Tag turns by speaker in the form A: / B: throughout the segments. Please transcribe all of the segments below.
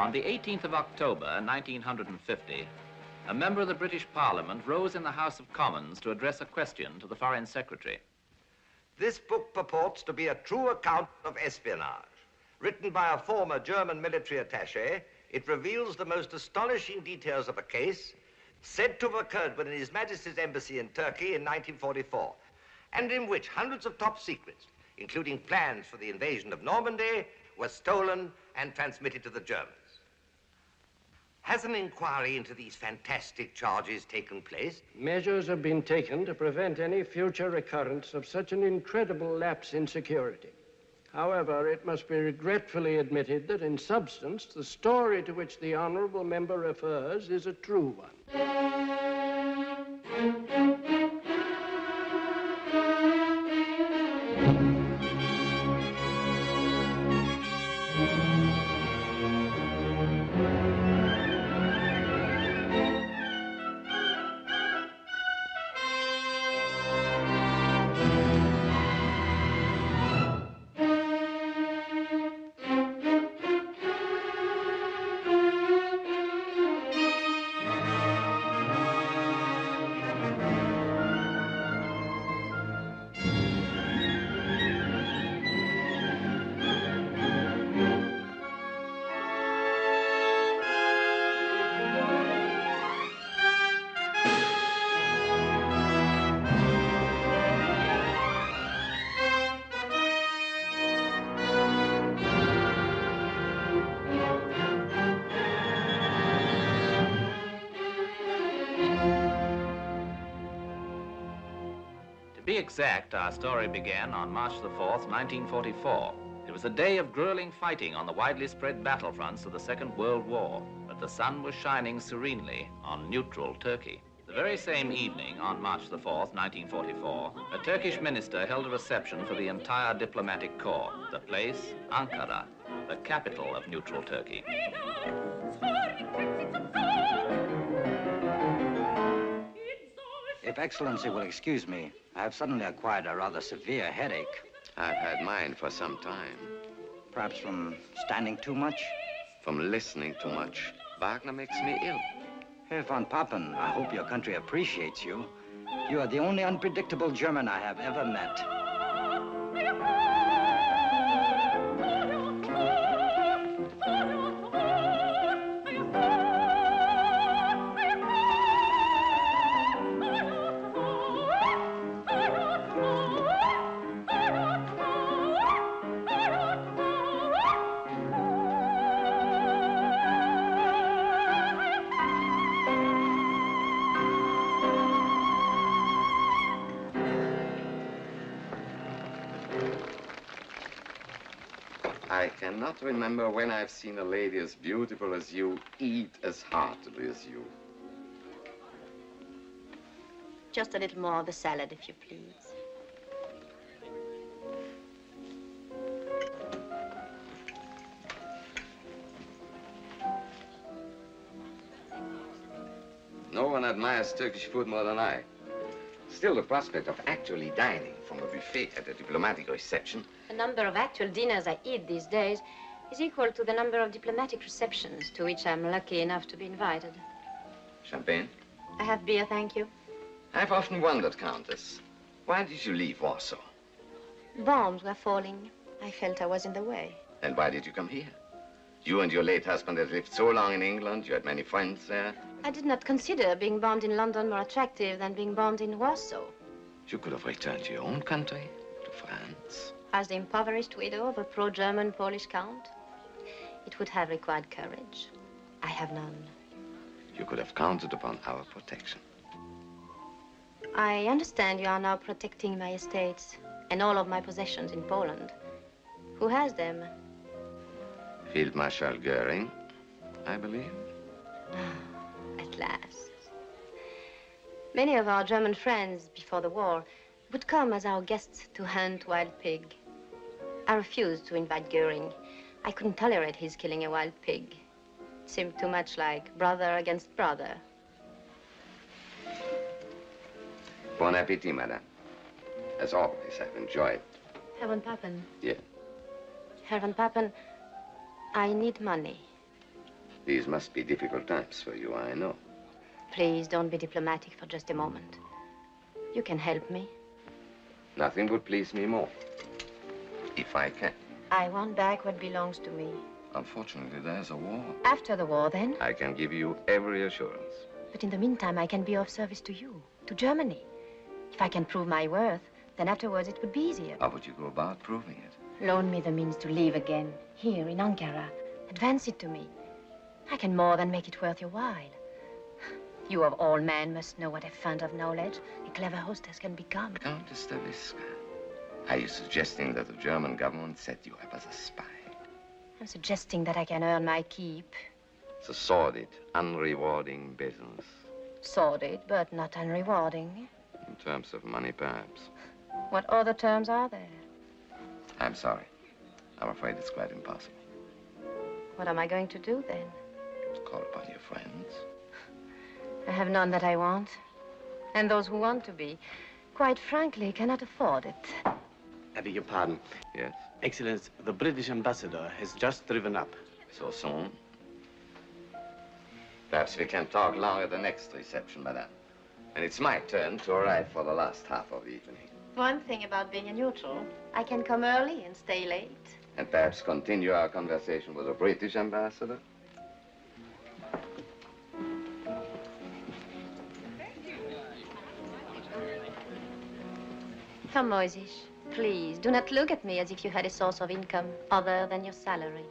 A: On the 18th of October, 1950, a member of the British Parliament rose in the House of Commons to address a question to the Foreign Secretary.
B: This book purports to be a true account of espionage. Written by a former German military attaché, it reveals the most astonishing details of a case said to have occurred within His Majesty's Embassy in Turkey in 1944, and in which hundreds of top secrets, including plans for the invasion of Normandy, were stolen and transmitted to the Germans. Has an inquiry into these fantastic charges taken place?
C: Measures have been taken to prevent any future recurrence of such an incredible lapse in security. However, it must be regretfully admitted that in substance, the story to which the honourable member refers is a true one.
A: To be exact, our story began on March the 4th, 1944. It was a day of grueling fighting on the widely spread battlefronts of the Second World War, but the sun was shining serenely on neutral Turkey. The very same evening, on March the 4th, 1944, a Turkish minister held a reception for the entire diplomatic corps. The place, Ankara, the capital of neutral Turkey.
D: If Excellency will excuse me, I have suddenly acquired a rather severe headache.
E: I've had mine for some time.
D: Perhaps from standing too much?
E: From listening too much. Wagner makes me ill.
D: Herr von Papen, I hope your country appreciates you. You are the only unpredictable German I have ever met.
E: I cannot remember when I've seen a lady as beautiful as you eat as heartily as you.
F: Just a little more of the salad, if you please.
E: No one admires Turkish food more than I. Still, the prospect of actually dining from a buffet at a diplomatic reception.
F: The number of actual dinners I eat these days is equal to the number of diplomatic receptions to which I'm lucky enough to be invited.
E: Champagne?
F: I have beer, thank you.
E: I've often wondered, Countess, why did you leave Warsaw?
F: Bombs were falling. I felt I was in the way.
E: And why did you come here? You and your late husband had lived so long in England, you had many friends there.
F: I did not consider being bombed in London more attractive than being bombed in Warsaw.
E: You could have returned to your own country, to France.
F: As the impoverished widow of a pro-German Polish count, it would have required courage. I have none.
E: You could have counted upon our protection.
F: I understand you are now protecting my estates and all of my possessions in Poland. Who has them?
E: Field Marshal Goering, I believe.
F: At last. Many of our German friends before the war would come as our guests to hunt wild pig. I refused to invite Goering. I couldn't tolerate his killing a wild pig. It seemed too much like brother against brother.
E: Bon appetit, madame. As always, I've enjoyed.
F: Herr von Papen.
E: Yes.
F: Herr von Papen, I need money.
E: These must be difficult times for you, I know.
F: Please don't be diplomatic for just a moment. You can help me.
E: Nothing would please me more. If I can.
F: I want back what belongs to me.
E: Unfortunately, there's a war.
F: After the war, then?
E: I can give you every assurance.
F: But in the meantime, I can be of service to you, to Germany. If I can prove my worth, then afterwards it would be easier.
E: How would you go about proving it?
F: Loan me the means to live again, here in Ankara. Advance it to me. I can more than make it worth your while. You of all men must know what a font of knowledge a clever hostess can become.
E: Countess Stavisca, are you suggesting that the German government set you up as a spy?
F: I'm suggesting that I can earn my keep.
E: It's a sordid, unrewarding business.
F: Sordid, but not unrewarding.
E: In terms of money, perhaps.
F: What other terms are there?
E: I'm sorry. I'm afraid it's quite impossible.
F: What am I going to do, then?
E: Call upon your friends.
F: I have none that I want. And those who want to be, quite frankly, cannot afford it.
G: I beg your pardon.
E: Yes?
G: Excellence, the British ambassador has just driven up.
E: So soon? Perhaps we can talk longer at the next reception, madame. And it's my turn to arrive for the last half of the evening.
F: One thing about being a neutral, I can come early and stay late.
E: And perhaps continue our conversation with the British ambassador?
F: Come, Moisish, please, do not look at me as if you had a source of income other than your salary.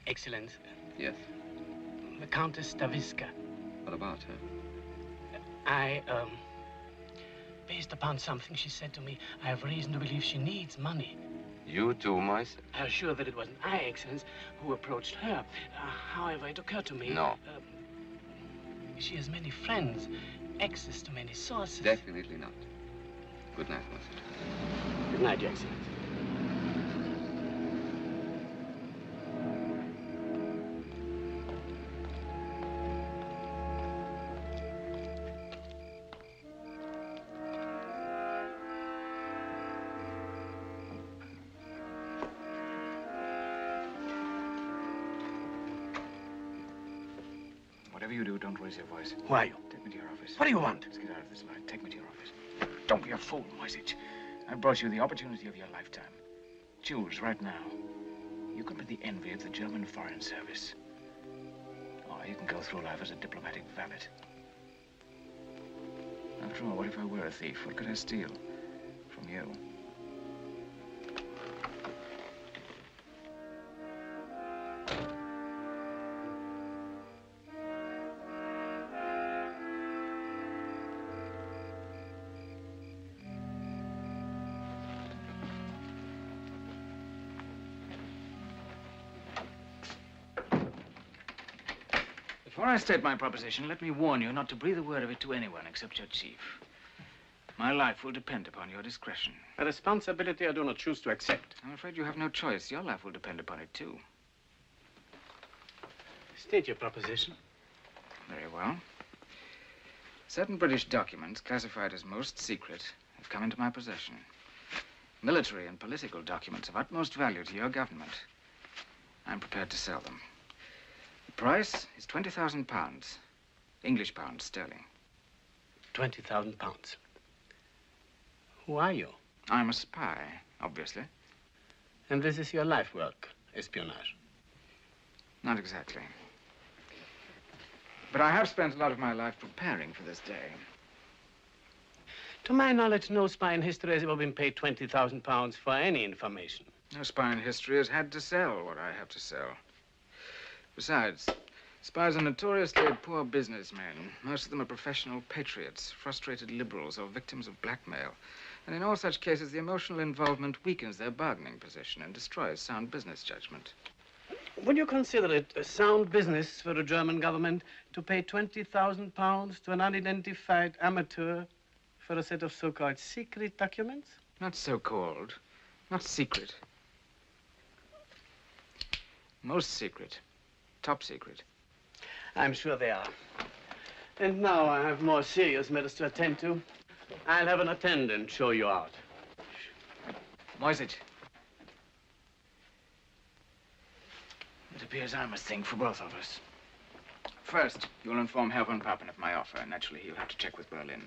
G: Excellence,
E: Yes?
G: the Countess Stavisca.
E: What about her?
G: Based upon something she said to me, I have reason to believe she needs money.
E: You too, Moise?
G: I was sure that it wasn't I, Excellence, who approached her. However, it occurred to me...
E: No.
G: She has many friends, access to many sources.
E: Definitely not. Good night, Moise.
G: Good night, Your Excellence.
H: Whatever you do, don't raise your voice.
G: Who are you?
H: Take me to your office.
G: What do you want?
H: Let's get out of this light. Take me to your office. Don't be a fool, Moisich. I brought you the opportunity of your lifetime. Choose right now. You could be the envy of the German Foreign Service. Or you can go through life as a diplomatic valet. After all, what if I were a thief? What could I steal from you? Before I state my proposition, let me warn you not to breathe a word of it to anyone except your chief. My life will depend upon your discretion.
C: A responsibility I do not choose to accept.
H: I'm afraid you have no choice. Your life will depend upon it, too.
C: State your proposition.
H: Very well. Certain British documents, classified as most secret, have come into my possession. Military and political documents of utmost value to your government. I'm prepared to sell them. The price is £20,000. English pounds sterling.
G: 20,000 pounds. Who are you?
H: I'm a spy, obviously.
G: And this is your life work, espionage?
H: Not exactly. But I have spent a lot of my life preparing for this day.
G: To my knowledge, no spy in history has ever been paid 20,000 pounds for any information.
H: No spy in history has had to sell what I have to sell. Besides, spies are notoriously poor businessmen. Most of them are professional patriots, frustrated liberals, or victims of blackmail. And in all such cases, the emotional involvement weakens their bargaining position and destroys sound business judgment.
G: Would you consider it a sound business for the German government to pay 20,000 pounds to an unidentified amateur for a set of so-called secret documents?
H: Not so-called, not secret. Most secret, top secret.
G: I'm sure they are. And now I have more serious matters to attend to. I'll have an attendant show you out.
H: Moisich. It appears I'm a thing for both of us. First, you'll inform Herr von Papen of my offer. Naturally, he'll have to check with Berlin.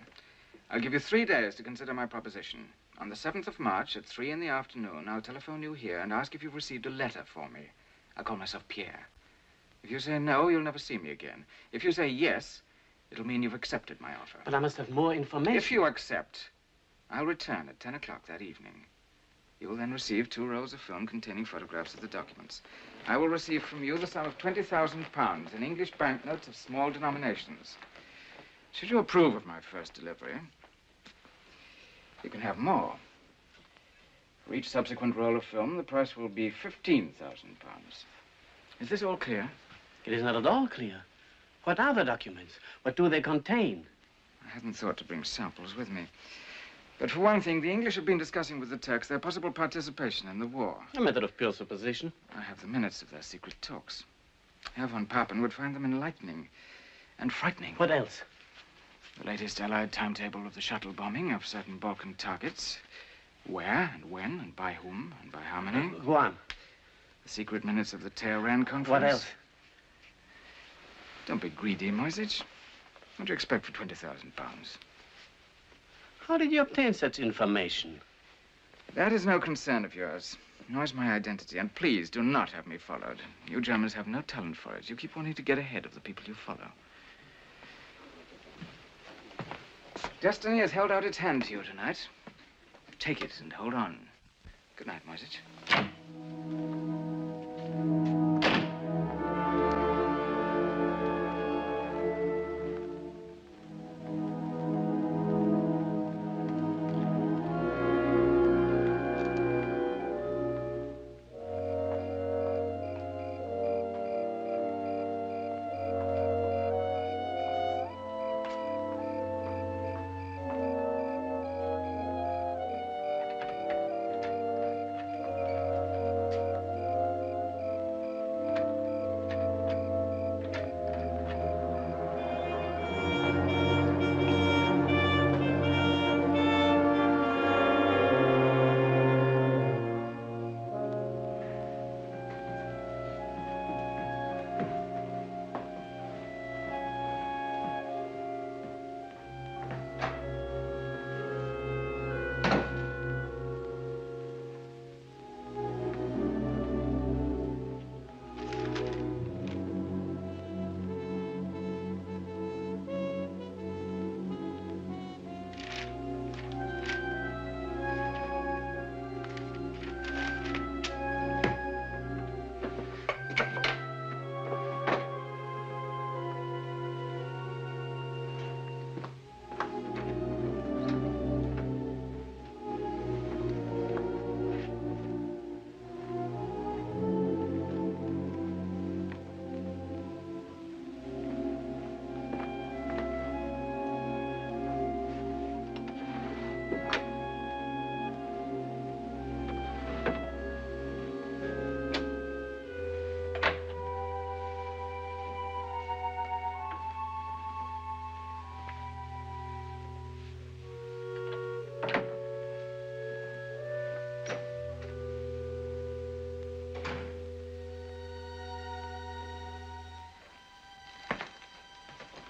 H: I'll give you 3 days to consider my proposition. On the 7th of March at 3 in the afternoon, I'll telephone you here and ask if you've received a letter for me. I'll call myself Pierre. If you say no, you'll never see me again. If you say yes, it'll mean you've accepted my offer.
G: But I must have more information.
H: If you accept, I'll return at 10 o'clock that evening. You will then receive 2 rolls of film containing photographs of the documents. I will receive from you the sum of 20,000 pounds in English banknotes of small denominations. Should you approve of my first delivery, you can have more. For each subsequent roll of film, the price will be 15,000 pounds. Is this all clear?
G: It is not at all clear. What are the documents? What do they contain?
H: I hadn't thought to bring samples with me. But for one thing, the English have been discussing with the Turks their possible participation in the war.
G: A matter of pure supposition.
H: I have the minutes of their secret talks. Herr von Papen would find them enlightening and frightening.
G: What else?
H: The latest Allied timetable of the shuttle bombing of certain Balkan targets. Where and when and by whom and by how many.
G: Go on.
H: The secret minutes of the Tehran conference.
G: What else?
H: Don't be greedy, Moisich. What do you expect for 20,000 pounds?
G: How did you obtain such information?
H: That is no concern of yours, nor is my identity. And please do not have me followed. You Germans have no talent for it. You keep wanting to get ahead of the people you follow. Destiny has held out its hand to you tonight. Take it and hold on. Good night, Moisich.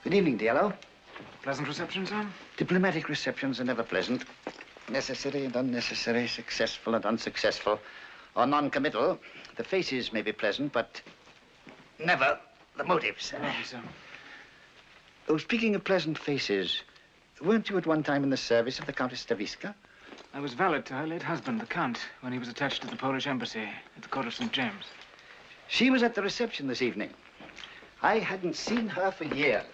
I: Good evening, Diallo.
H: Pleasant reception, sir?
I: Diplomatic receptions are never pleasant. Necessary and unnecessary, successful and unsuccessful, or non-committal. The faces may be pleasant, but never the motives.
H: Thank you, sir.
I: Oh, speaking of pleasant faces, weren't you at one time in the service of the Countess Stavisca?
H: I was valet to her late husband, the Count, when he was attached to the Polish embassy at the court of St. James.
I: She was at the reception this evening. I hadn't seen her for years.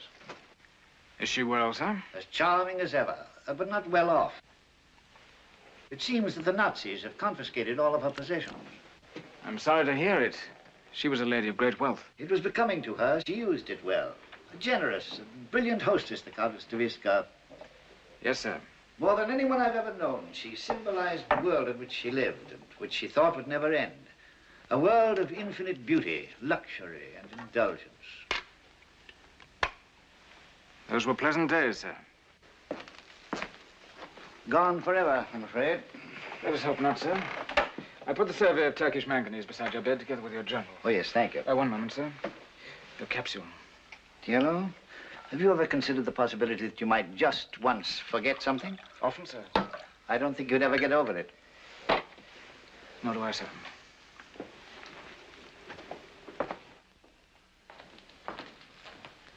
H: Is she well, sir?
I: As charming as ever, but not well off. It seems that the Nazis have confiscated all of her possessions.
H: I'm sorry to hear it. She was a lady of great wealth.
I: It was becoming to her. She used it well. A generous, brilliant hostess, the Countess Stavisca.
H: Yes, sir.
I: More than anyone I've ever known, she symbolized the world in which she lived and which she thought would never end. A world of infinite beauty, luxury, and indulgence.
H: Those were pleasant days, sir.
I: Gone forever, I'm afraid.
H: Let us hope not, sir. I put the survey of Turkish manganese beside your bed together with your journal.
I: Oh, yes, thank you.
H: One moment, sir. Your capsule.
I: Diallo, have you ever considered the possibility that you might just once forget something?
H: Often, sir.
I: I don't think you'd ever get over it.
H: Nor do I, sir.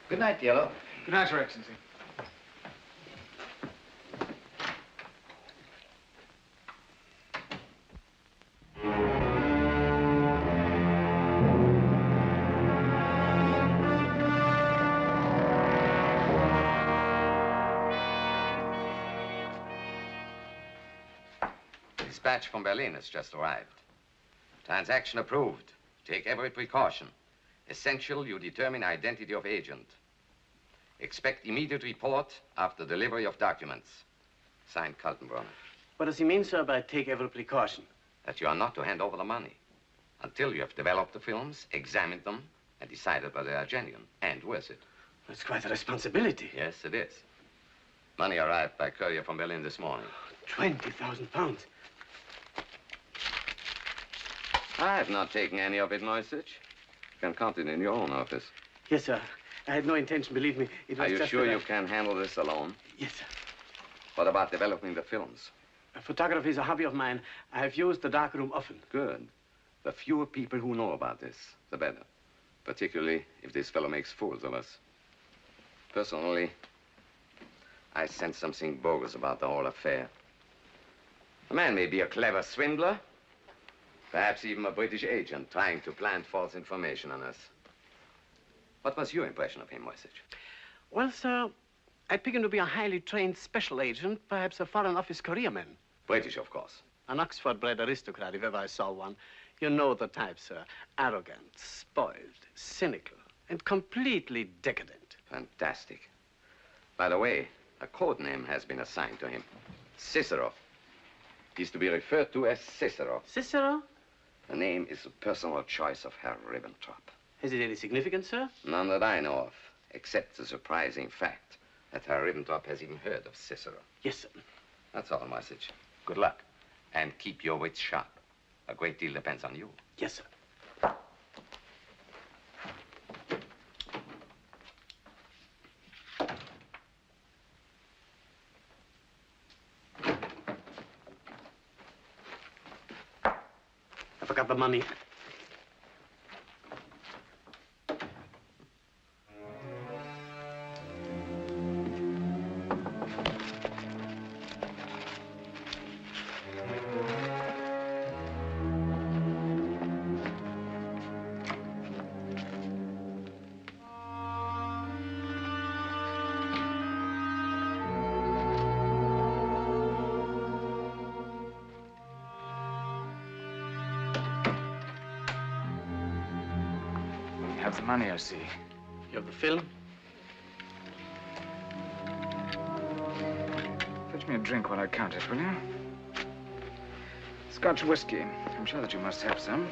I: Good night, Diallo.
H: Good night, Your Excellency.
E: Dispatch from Berlin has just arrived. Transaction approved. Take every precaution. Essential you determine identity of agent. Expect immediate report after delivery of documents. Signed, Kaltenbrunner.
G: What does he mean, sir, by take every precaution?
E: That you are not to hand over the money until you have developed the films, examined them, and decided whether they are genuine and worth it.
G: That's quite a responsibility.
E: Yes, it is. Money arrived by courier from Berlin this morning.
G: 20,000 pounds.
E: I've not taken any of it, Moisich. You can count it in your own office.
G: Yes, sir. I had no intention, believe me. It was
E: Are you
G: just
E: sure
G: that
E: you can handle this alone?
G: Yes, sir.
E: What about developing the films?
G: Photography is a hobby of mine. I have used the darkroom often.
E: Good. The fewer people who know about this, the better. Particularly if this fellow makes fools of us. Personally, I sense something bogus about the whole affair. The man may be a clever swindler, perhaps even a British agent trying to plant false information on us. What was your impression of him, Moisich?
G: Well, sir, I pick him to be a highly trained special agent, perhaps a Foreign Office careerman.
E: British, of course.
G: An Oxford-bred aristocrat, if ever I saw one. You know the type, sir. Arrogant, spoiled, cynical, and completely decadent.
E: Fantastic. By the way, a code name has been assigned to him. Cicero. He's to be referred to as Cicero.
G: Cicero?
E: The name is a personal choice of Herr Ribbentrop.
G: Is it any significant, sir?
E: None that I know of, except the surprising fact that Herr Ribbentrop has even heard of Cicero.
G: Yes, sir.
E: That's all, Moisich. Good luck. And keep your wits sharp. A great deal depends on you.
G: Yes, sir. I forgot the money.
H: You have the money, I see.
G: You have the film?
H: Fetch me a drink while I count it, will you? Scotch whiskey. I'm sure that you must have some.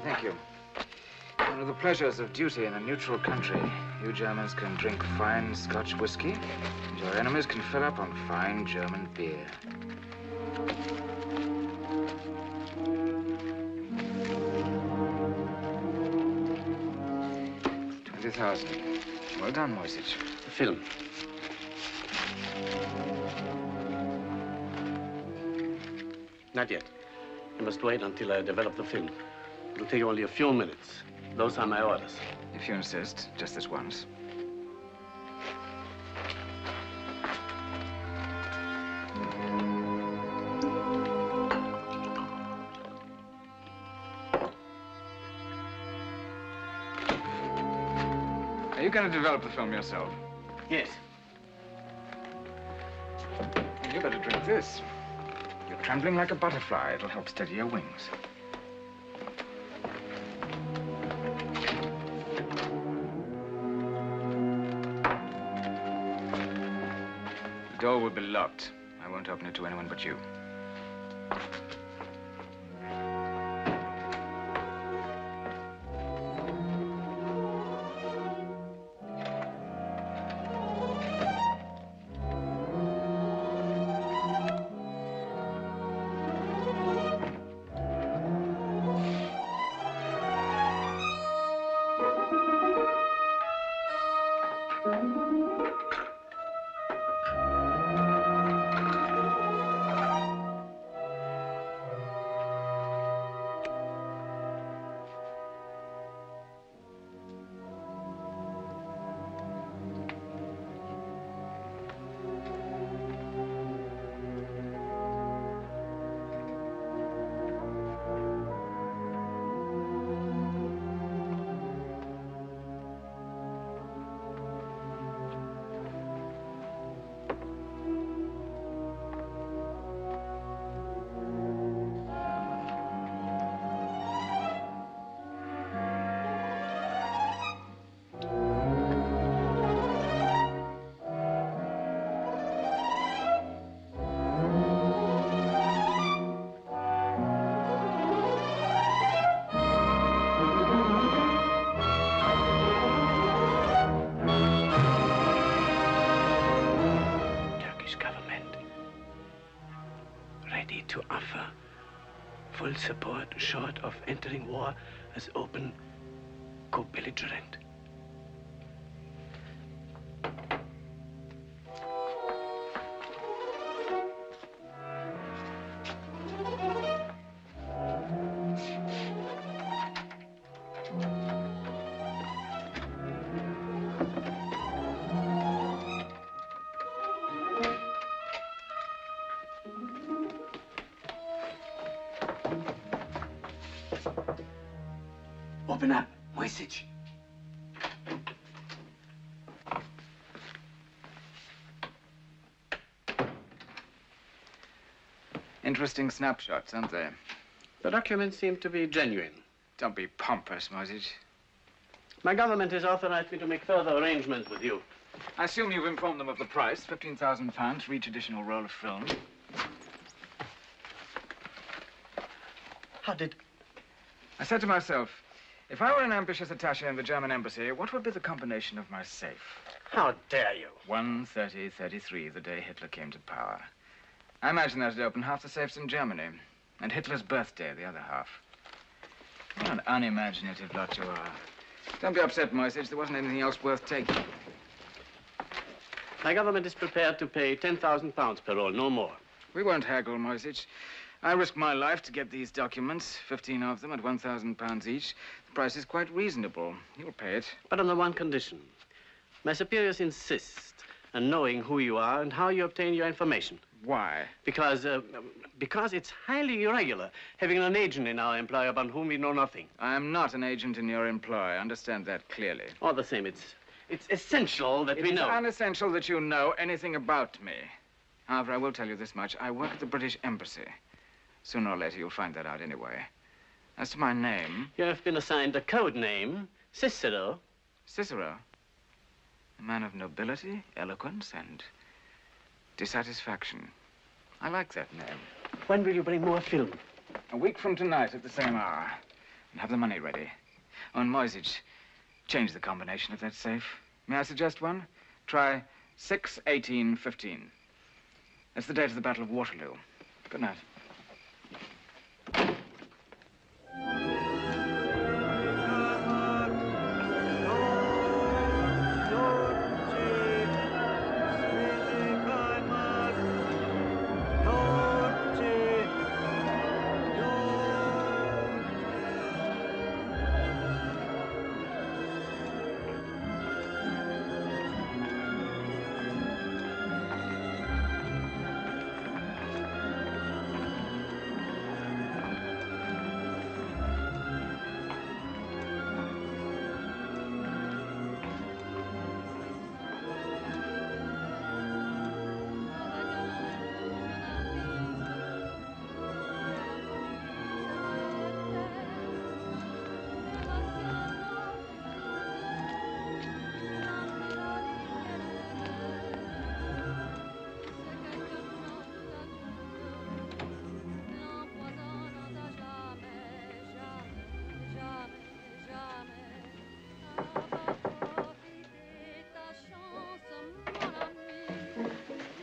H: Thank you. One of the pleasures of duty in a neutral country You Germans can drink fine Scotch whiskey, and your enemies can fill up on fine German beer. $20,000. Well done, Moisich.
C: The film. Not yet. You must wait until I develop the film. It'll take only a few minutes. Those are my orders.
H: If you insist, just this once. Are you going to develop the film yourself?
C: Yes.
H: Well, you better drink this. You're trembling like a butterfly. It'll help steady your wings. The door will be locked. I won't open it to anyone but you.
C: To offer full support short of entering war as open co-belligerent. Open up, Moisich.
H: Interesting snapshots, aren't they?
C: The documents seem to be genuine.
H: Don't be pompous, Moisich.
C: My government has authorized me to make further arrangements with you.
H: I assume you've informed them of the price, £15,000 for each additional roll of film.
C: How did...
H: I said to myself, if I were an ambitious attaché in the German embassy, what would be the combination of my safe?
C: How dare you?
H: 1/30/33, the day Hitler came to power. I imagine that it'd open half the safes in Germany, and Hitler's birthday, the other half. What an unimaginative lot you are. Don't be upset, Moisich. There wasn't anything else worth taking.
C: My government is prepared to pay £10,000 per roll, no more.
H: We won't haggle, Moisich. I risked my life to get these documents, 15 of them at £1,000 each. The price is quite reasonable. You'll pay it.
C: But on the one condition. My superiors insist on knowing who you are and how you obtain your information.
H: Why?
C: Because it's highly irregular having an agent in our employ upon whom we know nothing.
H: I am not an agent in your employ. I understand that clearly.
C: All the same, it's essential that we know.
H: It's unessential that you know anything about me. However, I will tell you this much. I work at the British Embassy. Sooner or later, you'll find that out anyway. As to my name...
C: You have been assigned a code name, Cicero.
H: Cicero? A man of nobility, eloquence, and dissatisfaction. I like that name.
C: When will you bring more film?
H: A week from tonight at the same hour. And have the money ready. Oh, and Moisich, change the combination of that safe. May I suggest one? Try 6/18/15. That's the date of the Battle of Waterloo. Good night.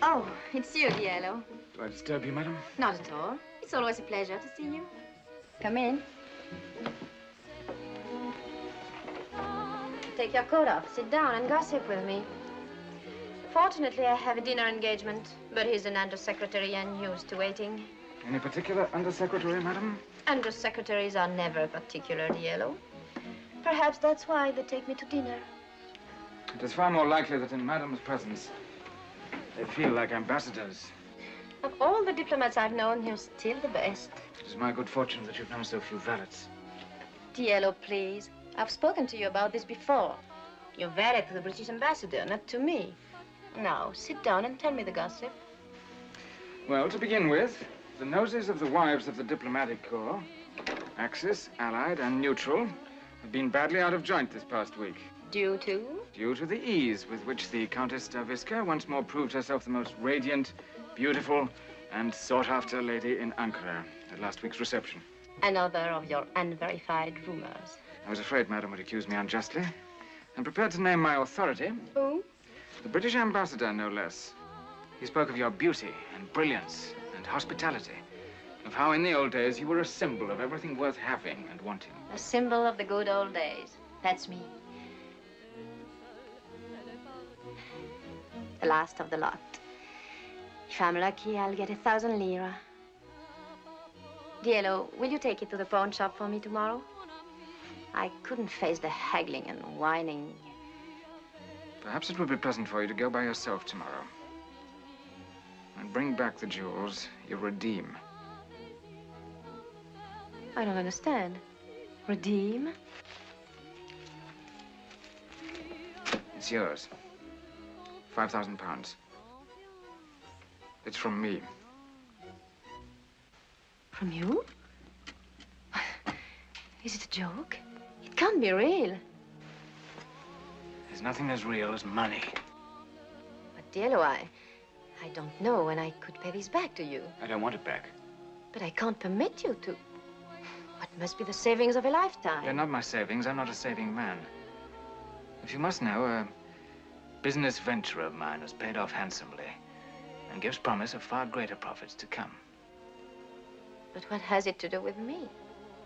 F: Oh, it's you, Diallo.
H: Do I disturb you, madam?
F: Not at all. It's always a pleasure to see you. Come in. Take your coat off, sit down and gossip with me. Fortunately, I have a dinner engagement, but he's an undersecretary and used to waiting.
H: Any particular undersecretary, madam?
F: Undersecretaries are never particular, Diallo. Perhaps that's why they take me to dinner.
H: It is far more likely that in madam's presence they feel like ambassadors.
F: Of all the diplomats I've known, you're still the best.
H: It is my good fortune that you've known so few valets.
F: Diallo, please. I've spoken to you about this before. You're valet to the British ambassador, not to me. Now, sit down and tell me the gossip.
H: Well, to begin with, the noses of the wives of the diplomatic corps, Axis, Allied, and Neutral, have been badly out of joint this past week.
F: Due to?
H: Due to the ease with which the Countess Stavitska once more proved herself the most radiant, beautiful, and sought-after lady in Ankara at last week's reception.
F: Another of your unverified rumors.
H: I was afraid madam would accuse me unjustly. I'm prepared to name my authority.
F: Who?
H: The British ambassador, no less. He spoke of your beauty and brilliance and hospitality, of how in the old days you were a symbol of everything worth having and wanting.
F: A symbol of the good old days. That's me. The last of the lot. If I'm lucky, I'll get 1,000 lira. Diallo, will you take it to the pawn shop for me tomorrow? I couldn't face the haggling and whining.
H: Perhaps it would be pleasant for you to go by yourself tomorrow. And bring back the jewels you redeem.
F: I don't understand. Redeem?
H: It's yours. £5,000. It's from me.
F: From you? Is it a joke? It can't be real.
H: There's nothing as real as money.
F: But Diallo, I don't know when I could pay this back to you.
H: I don't want it back.
F: But I can't permit you to. What must be the savings of a lifetime?
H: They're not my savings. I'm not a saving man. If you must know, a business venture of mine has paid off handsomely and gives promise of far greater profits to come.
F: But what has it to do with me?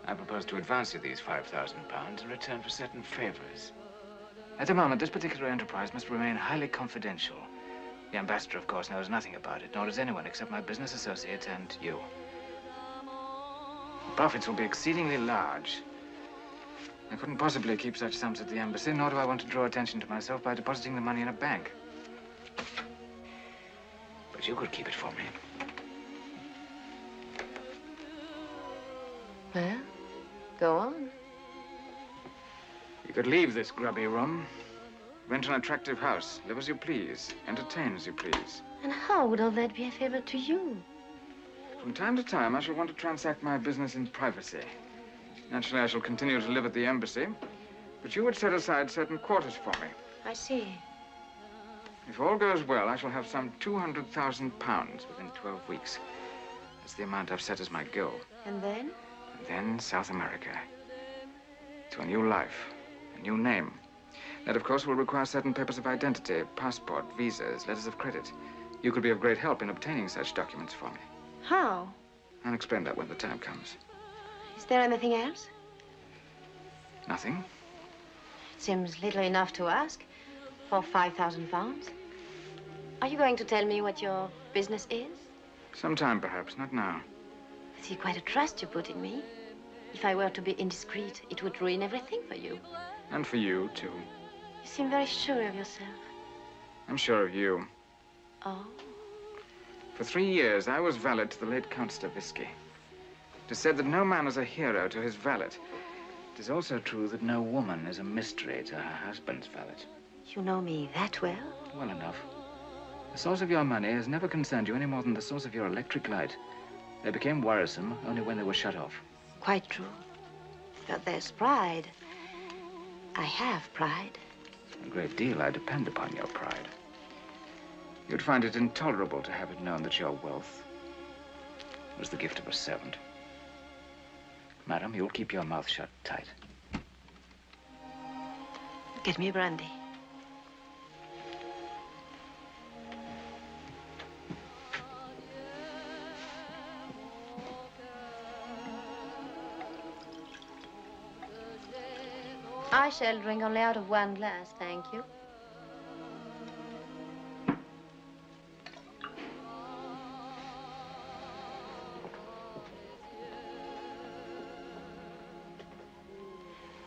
H: I propose to advance you these £5,000 in return for certain favors. At the moment, this particular enterprise must remain highly confidential. The ambassador, of course, knows nothing about it, nor does anyone except my business associates and you. The profits will be exceedingly large. I couldn't possibly keep such sums at the embassy, nor do I want to draw attention to myself by depositing the money in a bank. But you could keep it for me.
F: Well, go on.
H: You could leave this grubby room, rent an attractive house, live as you please, entertain as you please.
F: And how would all that be a favor to you?
H: From time to time, I shall want to transact my business in privacy. Naturally, I shall continue to live at the embassy, but you would set aside certain quarters for me.
F: I see.
H: If all goes well, I shall have some £200,000 within 12 weeks. That's the amount I've set as my goal.
F: And then?
H: And then South America. To a new life, a new name. That, of course, will require certain papers of identity, passport, visas, letters of credit. You could be of great help in obtaining such documents for me.
F: How?
H: I'll explain that when the time comes.
F: Is there anything else?
H: Nothing?
F: It seems little enough to ask for 5,000 pounds. Are you going to tell me what your business is?
H: Sometime, perhaps, not now.
F: I see quite a trust you put in me. If I were to be indiscreet, it would ruin everything for you.
H: And for you, too.
F: You seem very sure of yourself.
H: I'm sure of you.
F: Oh?
H: For 3 years, I was valet to the late Count Stavisky. It is said that no man is a hero to his valet. It is also true that no woman is a mystery to her husband's valet.
F: You know me that well?
H: Well enough. The source of your money has never concerned you any more than the source of your electric light. They became worrisome only when they were shut off.
F: Quite true. But there's pride. I have pride.
H: A great deal I depend upon your pride. You'd find it intolerable to have it known that your wealth was the gift of a servant. Madam, you'll keep your mouth shut tight.
F: Get me brandy. I shall drink only out of one glass, thank you.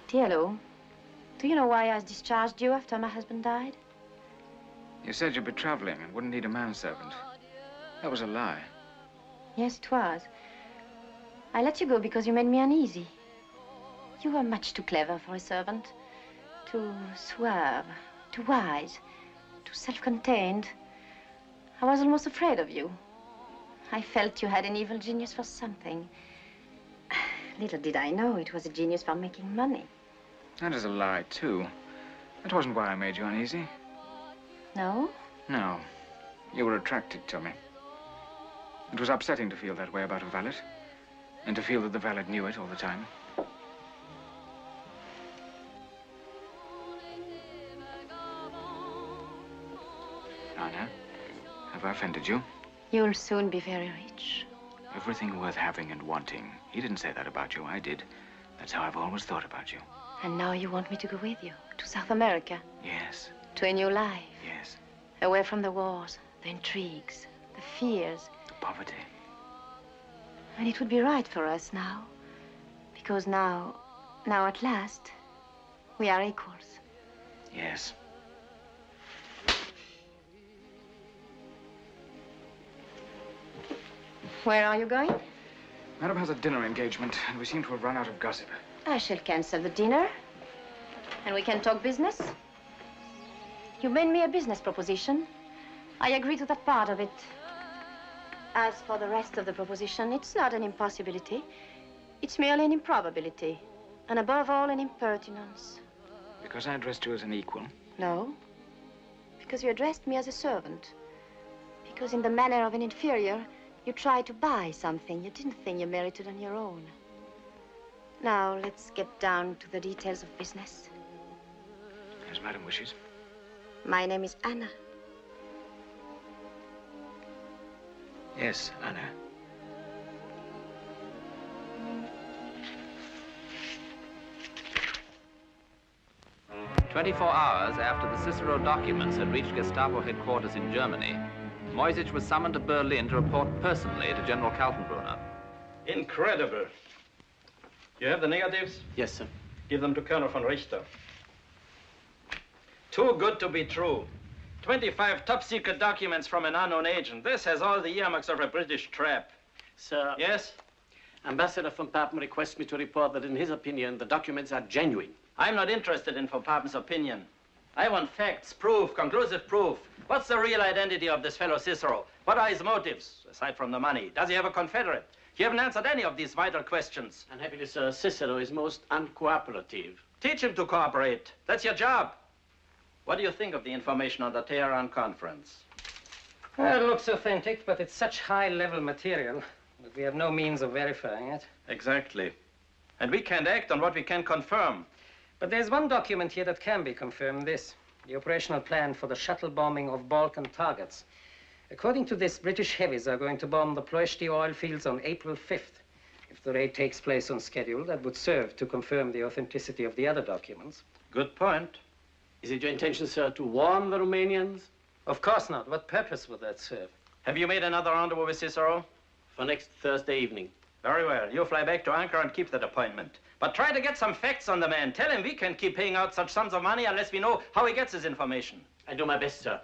F: Dear Lou, do you know why I discharged you after my husband died?
H: You said you'd be traveling and wouldn't need a manservant. That was a lie.
F: Yes, it was. I let you go because you made me uneasy. You were much too clever for a servant. Too suave, too wise, too self-contained. I was almost afraid of you. I felt you had an evil genius for something. Little did I know it was a genius for making money.
H: That is a lie, too. That wasn't why I made you uneasy.
F: No?
H: No. You were attracted to me. It was upsetting to feel that way about a valet, and to feel that the valet knew it all the time. Anna, have I offended you?
F: You'll soon be very rich.
H: Everything worth having and wanting. He didn't say that about you, I did. That's how I've always thought about you.
F: And now you want me to go with you to South America?
H: Yes.
F: To a new life?
H: Yes.
F: Away from the wars, the intrigues, the fears.
H: The poverty.
F: And it would be right for us now. Because now at last, we are equals.
H: Yes.
F: Where are you going?
H: Madam has a dinner engagement, and we seem to have run out of gossip.
F: I shall cancel the dinner, and we can talk business. You made me a business proposition. I agree to that part of it. As for the rest of the proposition, it's not an impossibility. It's merely an improbability, and above all, an impertinence.
H: Because I addressed you as an equal?
F: No, because you addressed me as a servant. Because in the manner of an inferior, you tried to buy something you didn't think you merited on your own. Now, let's get down to the details of business.
H: As Madam wishes.
F: My name is Anna.
H: Yes, Anna.
A: "24 hours after the Cicero documents had reached Gestapo headquarters in Germany, Moisich was summoned to Berlin to report personally to General Kaltenbrunner.
J: Incredible. You have the negatives?
G: Yes, sir.
J: Give them to Colonel von Richter. Too good to be true. 25 top-secret documents from an unknown agent. This has all the earmarks of a British trap.
G: Sir.
J: Yes?
G: Ambassador von Papen requests me to report that in his opinion, the documents are genuine.
J: I'm not interested in von Papen's opinion. I want facts, proof, conclusive proof. What's the real identity of this fellow Cicero? What are his motives, aside from the money? Does he have a confederate? You haven't answered any of these vital questions.
G: Unhappily, sir, Cicero is most uncooperative.
J: Teach him to cooperate. That's your job. What do you think of the information on the Tehran conference?
K: Well, it looks authentic, but it's such high-level material that we have no means of verifying it.
J: Exactly. And we can't act on what we can confirm.
K: But there's one document here that can be confirmed, this. The operational plan for the shuttle bombing of Balkan targets. According to this, British heavies are going to bomb the Ploeshti oil fields on April 5th. If the raid takes place on schedule, that would serve to confirm the authenticity of the other documents.
J: Good point.
G: Is it your intention, sir, to warn the Romanians?
K: Of course not. What purpose would that serve?
J: Have you made another rendezvous with Cicero?
G: For next Thursday evening.
J: Very well. You fly back to Ankara and keep that appointment. But try to get some facts on the man. Tell him we can't keep paying out such sums of money unless we know how he gets his information.
G: I do my best, sir.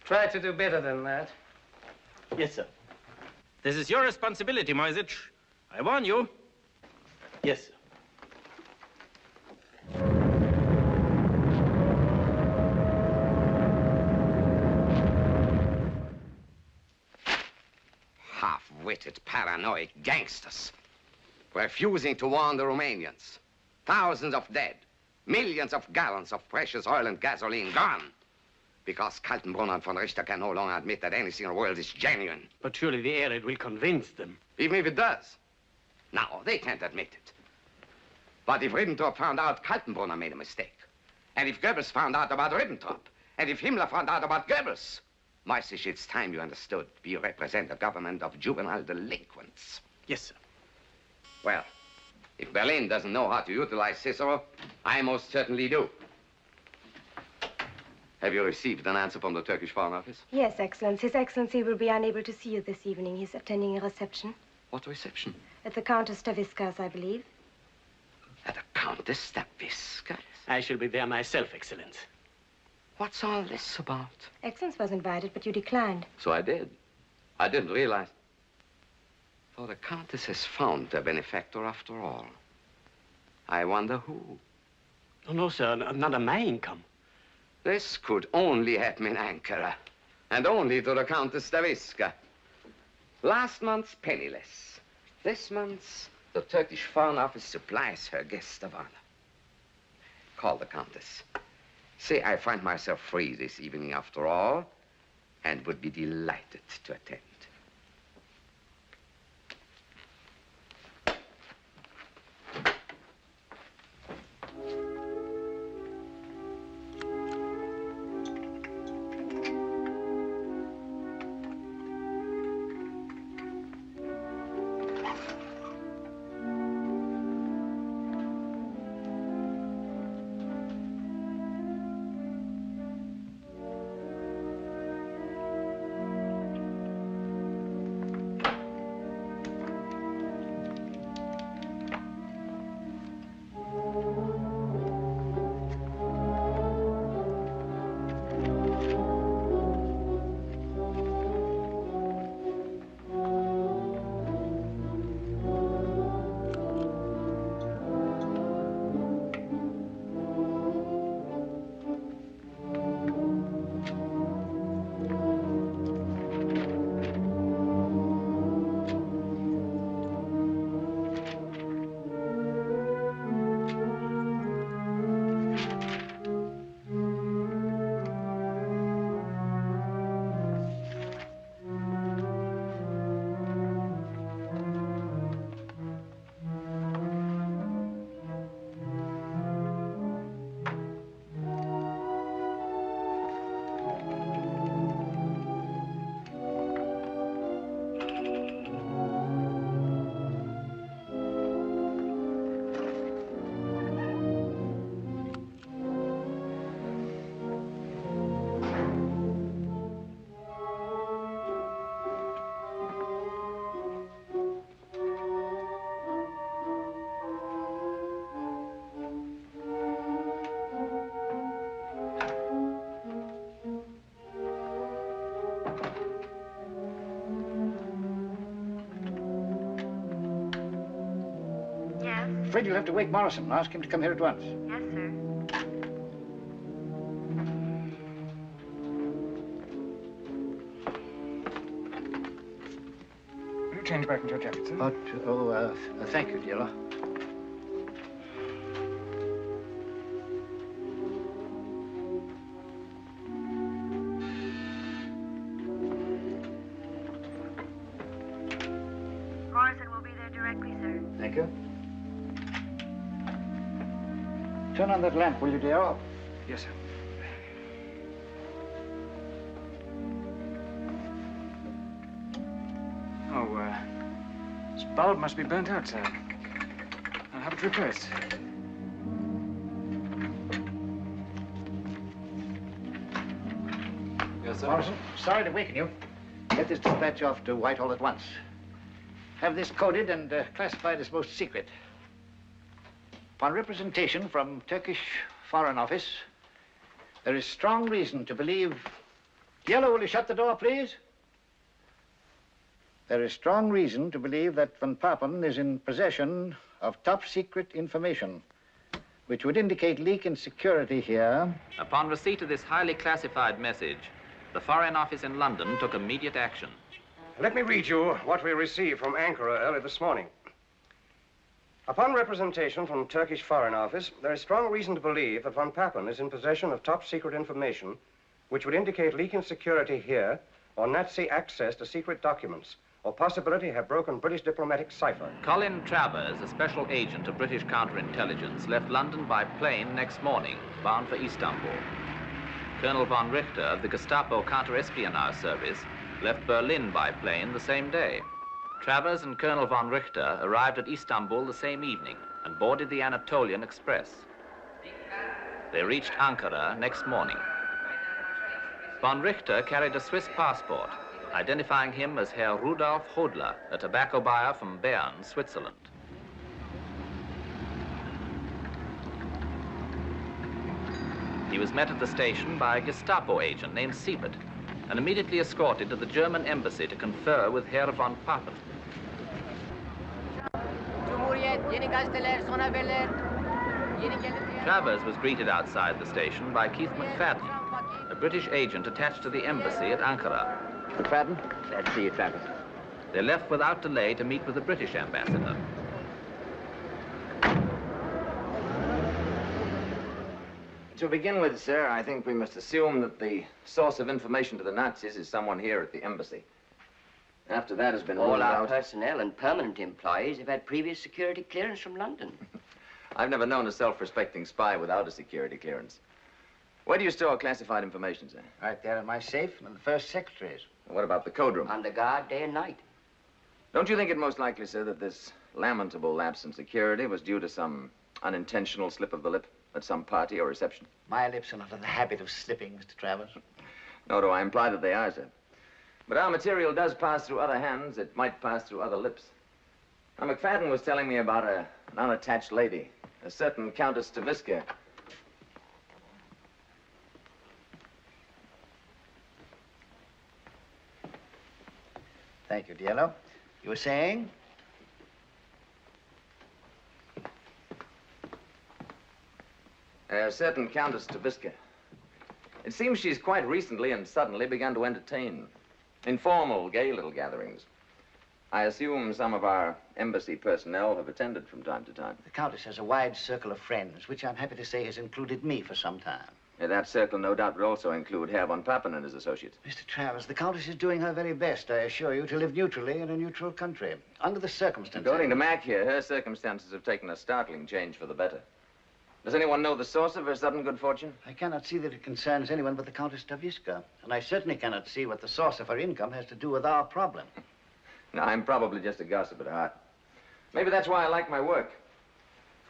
K: Try to do better than that.
G: Yes, sir.
J: This is your responsibility, Moisic. I warn you.
G: Yes, sir.
E: Half-witted, paranoid gangsters, refusing to warn the Romanians. Thousands of dead, millions of gallons of precious oil and gasoline gone. Because Kaltenbrunner and von Richter can no longer admit that anything in the world is genuine.
G: But surely the air raid will convince them.
E: Even if it does. Now, they can't admit it. But if Ribbentrop found out Kaltenbrunner made a mistake, and if Goebbels found out about Ribbentrop, and if Himmler found out about Goebbels, Moisic, it's time you understood. We represent a government of juvenile delinquents.
G: Yes, sir.
E: Well, if Berlin doesn't know how to utilize Cicero, I most certainly do. Have you received an answer from the Turkish Foreign Office?
L: Yes, Excellence. His Excellency will be unable to see you this evening. He's attending a reception.
E: What reception?
L: At the Countess Stavisca's, I believe.
E: At the Countess Stavisca's?
G: I shall be there myself, Excellence.
E: What's all this about?
L: Excellence was invited, but you declined.
E: So I did. I didn't realize. For the Countess has found a benefactor after all. I wonder who.
G: Oh, no, sir, not on my income.
E: This could only happen in Ankara, and only to the Countess Stavisca. Last month's penniless. This month's, the Turkish Foreign Office supplies her guest of honor. Call the Countess. Say I find myself free this evening after all, and would be delighted to attend.
I: Afraid you'll have to wake Morrison and ask him to come here at once.
L: Yes, sir.
H: Will you change back into your jacket, sir?
I: Thank you, dear.
L: Morrison will be there directly, sir.
I: Thank you. Turn on that lamp, will you, dear?
H: Yes, sir. Oh, this bulb must be burnt out, sir. I'll have it replaced.
I: Yes, sir. Morrison, sorry to waken you. Get this dispatch off to Whitehall at once. Have this coded and classified as most secret. Upon representation from Turkish Foreign Office, there is strong reason to believe... Yellow, will you shut the door, please? There is strong reason to believe that Von Papen is in possession of top-secret information, which would indicate leak in security here.
A: Upon receipt of this highly classified message, the Foreign Office in London took immediate action.
M: Let me read you what we received from Ankara early this morning. Upon representation from Turkish Foreign Office, there is strong reason to believe that Von Papen is in possession of top-secret information which would indicate leak in security here or Nazi access to secret documents or possibility have broken British diplomatic cipher.
A: Colin Travers, a special agent of British counterintelligence, left London by plane next morning, bound for Istanbul. Colonel von Richter of the Gestapo counter-espionage service left Berlin by plane the same day. Travers and Colonel von Richter arrived at Istanbul the same evening and boarded the Anatolian Express. They reached Ankara next morning. Von Richter carried a Swiss passport, identifying him as Herr Rudolf Hodler, a tobacco buyer from Bern, Switzerland. He was met at the station by a Gestapo agent named Siebert and immediately escorted to the German embassy to confer with Herr von Papen. Travers was greeted outside the station by Keith McFadden, a British agent attached to the embassy at Ankara.
I: McFadden, glad to see you, Travers.
A: They left without delay to meet with the British ambassador.
E: To begin with, sir, I think we must assume that the source of information to the Nazis is someone here at the embassy. After that has been ruled
N: All our
E: out...
N: personnel and permanent employees have had previous security clearance from London.
E: I've never known a self-respecting spy without a security clearance. Where do you store classified information, sir?
I: Right there in my safe and in the first secretary's.
E: What about the code room?
N: On the guard day and night.
E: Don't you think it most likely, sir, that this lamentable lapse in security was due to some unintentional slip of the lip at some party or reception?
I: My lips are not in the habit of slipping, Mr. Travers.
E: Nor do I imply that they are, sir. But our material does pass through other hands. It might pass through other lips. Now, McFadden was telling me about an unattached lady, a certain Countess Staviska.
I: Thank you, Diallo. You were saying?
E: A certain Countess Staviska. It seems she's quite recently and suddenly begun to entertain informal, gay little gatherings. I assume some of our embassy personnel have attended from time to time.
I: The Countess has a wide circle of friends, which I'm happy to say has included me for some time.
E: That circle, no doubt, would also include Herr von Papen and his associates.
I: Mr. Travers, the Countess is doing her very best, I assure you, to live neutrally in a neutral country. Under the circumstances...
E: According to Mac here, her circumstances have taken a startling change for the better. Does anyone know the source of her sudden good fortune?
I: I cannot see that it concerns anyone but the Countess Staviska. And I certainly cannot see what the source of her income has to do with our problem.
E: Now, I'm probably just a gossip at heart. Maybe that's why I like my work.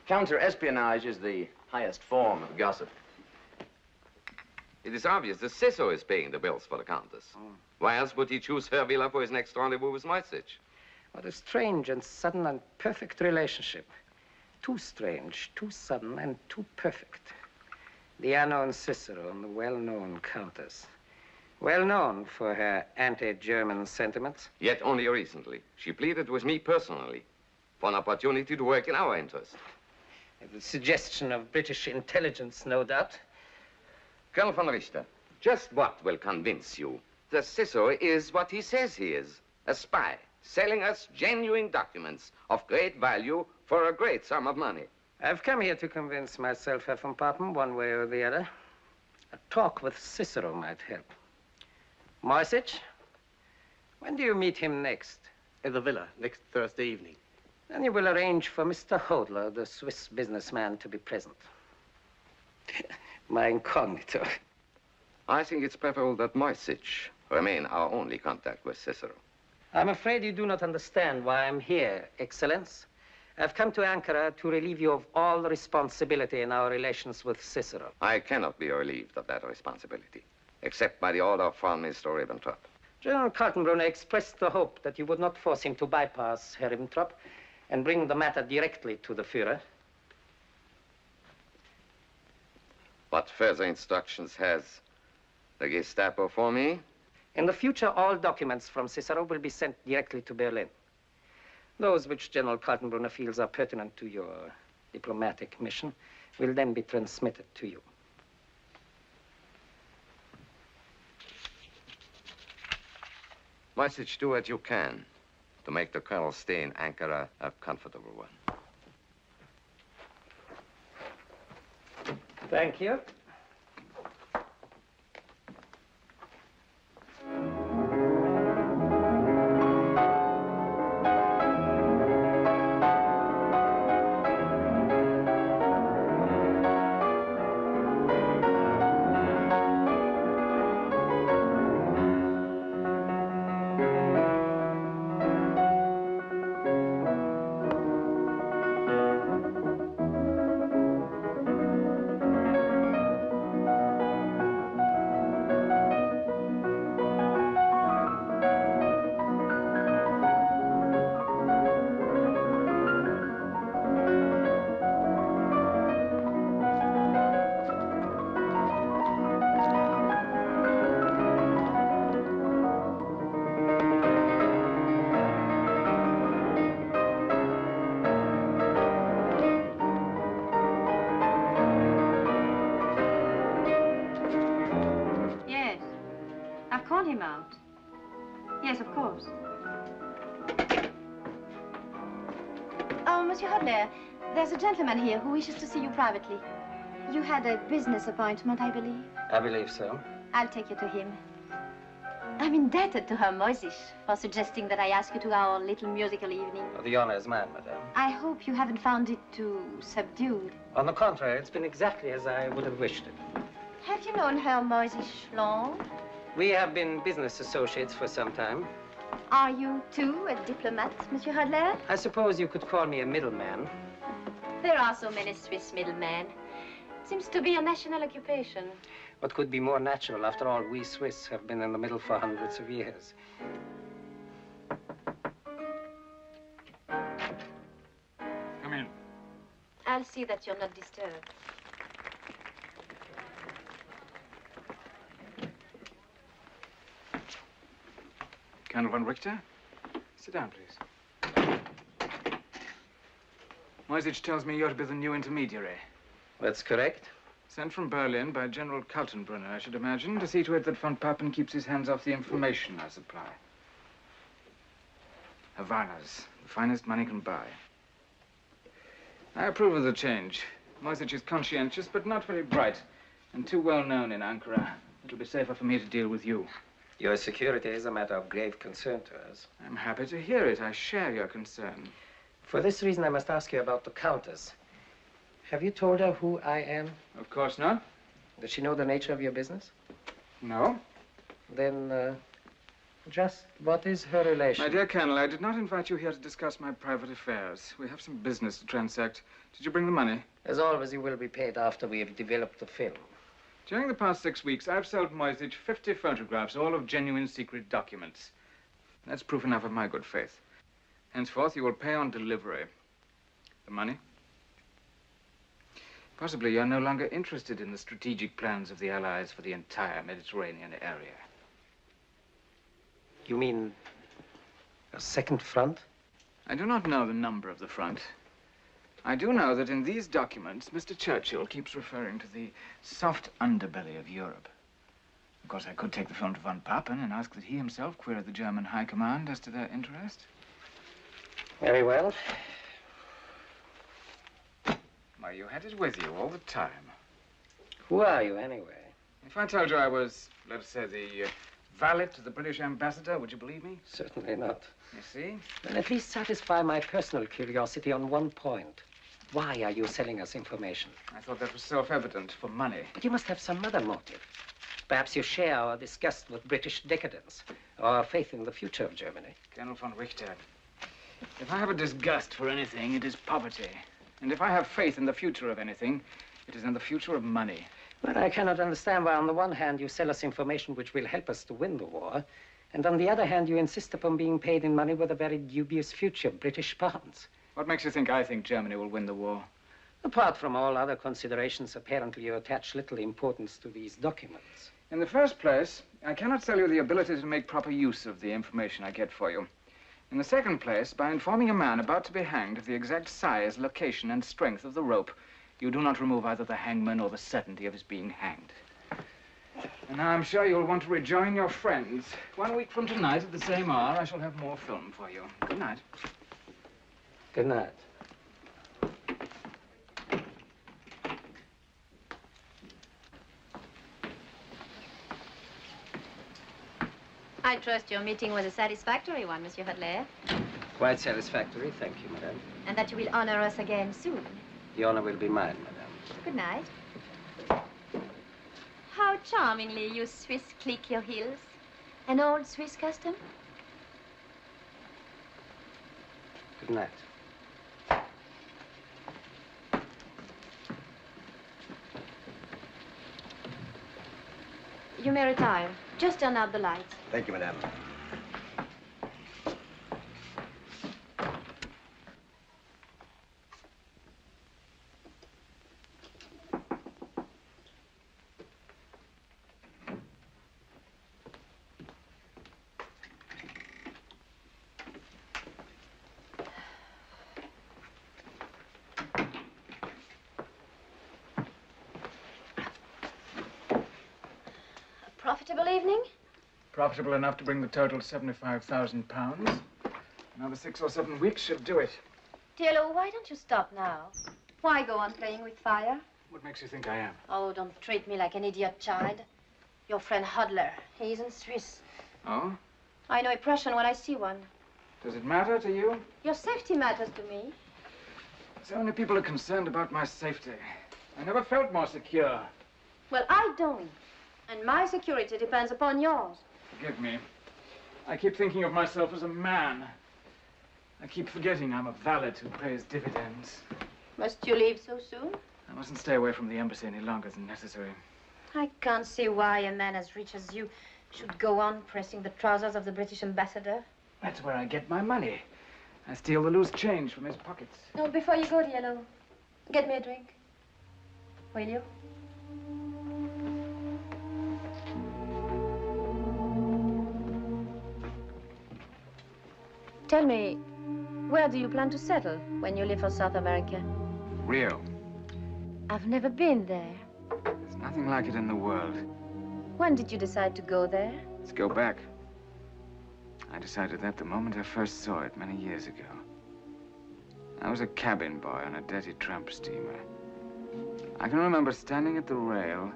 E: Counter-espionage is the highest form of gossip.
O: It is obvious that Ciso is paying the bills for the Countess. Why else would he choose her villa for his next rendezvous with Moisich?
K: What a strange and sudden and perfect relationship. Too strange, too sudden, and too perfect. The unknown Cicero and the well-known Countess. Well-known for her anti-German sentiments.
O: Yet only recently, she pleaded with me personally for an opportunity to work in our interest.
K: The suggestion of British intelligence, no doubt.
O: Colonel von Richter, just what will convince you that Cicero is what he says he is? A spy, selling us genuine documents of great value for a great sum of money.
K: I've come here to convince myself, Herr von Papen, one way or the other. A talk with Cicero might help. Moisich, when do you meet him next?
P: At the villa, next Thursday evening.
K: Then you will arrange for Mr. Hodler, the Swiss businessman, to be present. My incognito.
E: I think it's preferable that Moistic remain our only contact with Cicero.
K: I'm afraid you do not understand why I'm here, Excellence. I've come to Ankara to relieve you of all responsibility in our relations with Cicero.
E: I cannot be relieved of that responsibility, except by the order of Foreign Minister Ribbentrop.
K: General Kaltenbrunner expressed the hope that you would not force him to bypass Herr Ribbentrop and bring the matter directly to the Führer.
E: What further instructions has the Gestapo for me?
K: In the future, all documents from Cicero will be sent directly to Berlin. Those which General Kaltenbrunner feels are pertinent to your diplomatic mission will then be transmitted to you.
E: Moistic, do what you can to make the Colonel's stay in Ankara a comfortable one.
K: Thank you.
F: Him out. Yes, of course. Oh, Monsieur Hodler, there's a gentleman here who wishes to see you privately. You had a business appointment, I believe.
K: I believe so.
F: I'll take you to him. I'm indebted to Herr Moisich for suggesting that I ask you to our little musical evening.
K: Oh, the honor is mine, madame.
F: I hope you haven't found it too subdued.
K: On the contrary, it's been exactly as I would have wished it.
F: Have you known Herr Moisich long?
K: We have been business associates for some time.
F: Are you, too, a diplomat, Monsieur Hodler?
K: I suppose you could call me a middleman.
F: There are so many Swiss middlemen. Seems to be a national occupation.
K: What could be more natural? After all, we Swiss have been in the middle for hundreds of years.
H: Come in.
F: I'll see that you're not disturbed.
H: Colonel von Richter? Sit down, please. Moisich tells me you're to be the new intermediary.
K: That's correct.
H: Sent from Berlin by General Kaltenbrunner, I should imagine, to see to it that von Papen keeps his hands off the information I supply. Havanas, the finest money can buy. I approve of the change. Moisich is conscientious, but not very bright, and too well known in Ankara. It'll be safer for me to deal with you.
K: Your security is a matter of grave concern to us.
H: I'm happy to hear it. I share your concern.
K: For this reason, I must ask you about the Countess. Have you told her who I am?
H: Of course not.
K: Does she know the nature of your business?
H: No.
K: Then, just what is her relation?
H: My dear Colonel, I did not invite you here to discuss my private affairs. We have some business to transact. Did you bring the money?
K: As always, you will be paid after we have developed the film.
H: During the past 6 weeks, I've sold Moisich 50 photographs, all of genuine secret documents. That's proof enough of my good faith. Henceforth, you will pay on delivery. The money? Possibly you're no longer interested in the strategic plans of the Allies for the entire Mediterranean area.
K: You mean a second front?
H: I do not know the number of the front. I do know that in these documents, Mr. Churchill keeps referring to the soft underbelly of Europe. Of course, I could take the film to von Papen and ask that he himself query the German High Command as to their interest.
K: Very well.
H: Why, you had it with you all the time.
K: Who are you, anyway?
H: If I told you I was, let's say, the valet to the British ambassador, would you believe me?
K: Certainly not.
H: You see?
K: Then at least satisfy my personal curiosity on one point. Why are you selling us information?
H: I thought that was self-evident, for money.
K: But you must have some other motive. Perhaps you share our disgust with British decadence, or our faith in the future of Germany.
H: Colonel von Richter, if I have a disgust for anything, it is poverty. And if I have faith in the future of anything, it is in the future of money.
K: But I cannot understand why, on the one hand, you sell us information which will help us to win the war, and on the other hand, you insist upon being paid in money with a very dubious future, British pounds.
H: What makes you think Germany will win the war?
K: Apart from all other considerations, apparently you attach little importance to these documents.
H: In the first place, I cannot sell you the ability to make proper use of the information I get for you. In the second place, by informing a man about to be hanged of the exact size, location, and strength of the rope, you do not remove either the hangman or the certainty of his being hanged. And now I'm sure you'll want to rejoin your friends. 1 week from tonight, at the same hour, I shall have more film for you. Good night.
K: Good night.
F: I trust your meeting was a satisfactory one, Monsieur Hadley.
K: Quite satisfactory, thank you, madame.
F: And that you will honor us again soon.
K: The honor will be mine, madame.
F: Good night. How charmingly you Swiss click your heels. An old Swiss custom?
K: Good night.
F: You may retire. Just turn out the lights.
I: Thank you, madame.
F: Profitable evening?
H: Profitable enough to bring the total £75,000. Another 6 or 7 weeks should do it.
F: Diallo, why don't you stop now? Why go on playing with fire?
H: What makes you think I am?
F: Oh, don't treat me like an idiot child. Your friend Hodler, he isn't Swiss.
H: Oh?
F: I know a Prussian when I see one.
H: Does it matter to you?
F: Your safety matters to me.
H: So many people are concerned about my safety. I never felt more secure.
F: Well, I don't. And my security depends upon yours.
H: Forgive me. I keep thinking of myself as a man. I keep forgetting I'm a valet who pays dividends.
F: Must you leave so soon?
H: I mustn't stay away from the embassy any longer than necessary.
F: I can't see why a man as rich as you should go on pressing the trousers of the British ambassador.
H: That's where I get my money. I steal the loose change from his pockets.
F: No, before you go, Diallo, get me a drink. Will you? Tell me, where do you plan to settle when you leave for South America?
H: Rio.
F: I've never been there.
H: There's nothing like it in the world.
F: When did you decide to go there?
H: Let's go back. I decided that the moment I first saw it many years ago. I was a cabin boy on a dirty tramp steamer. I can remember standing at the rail,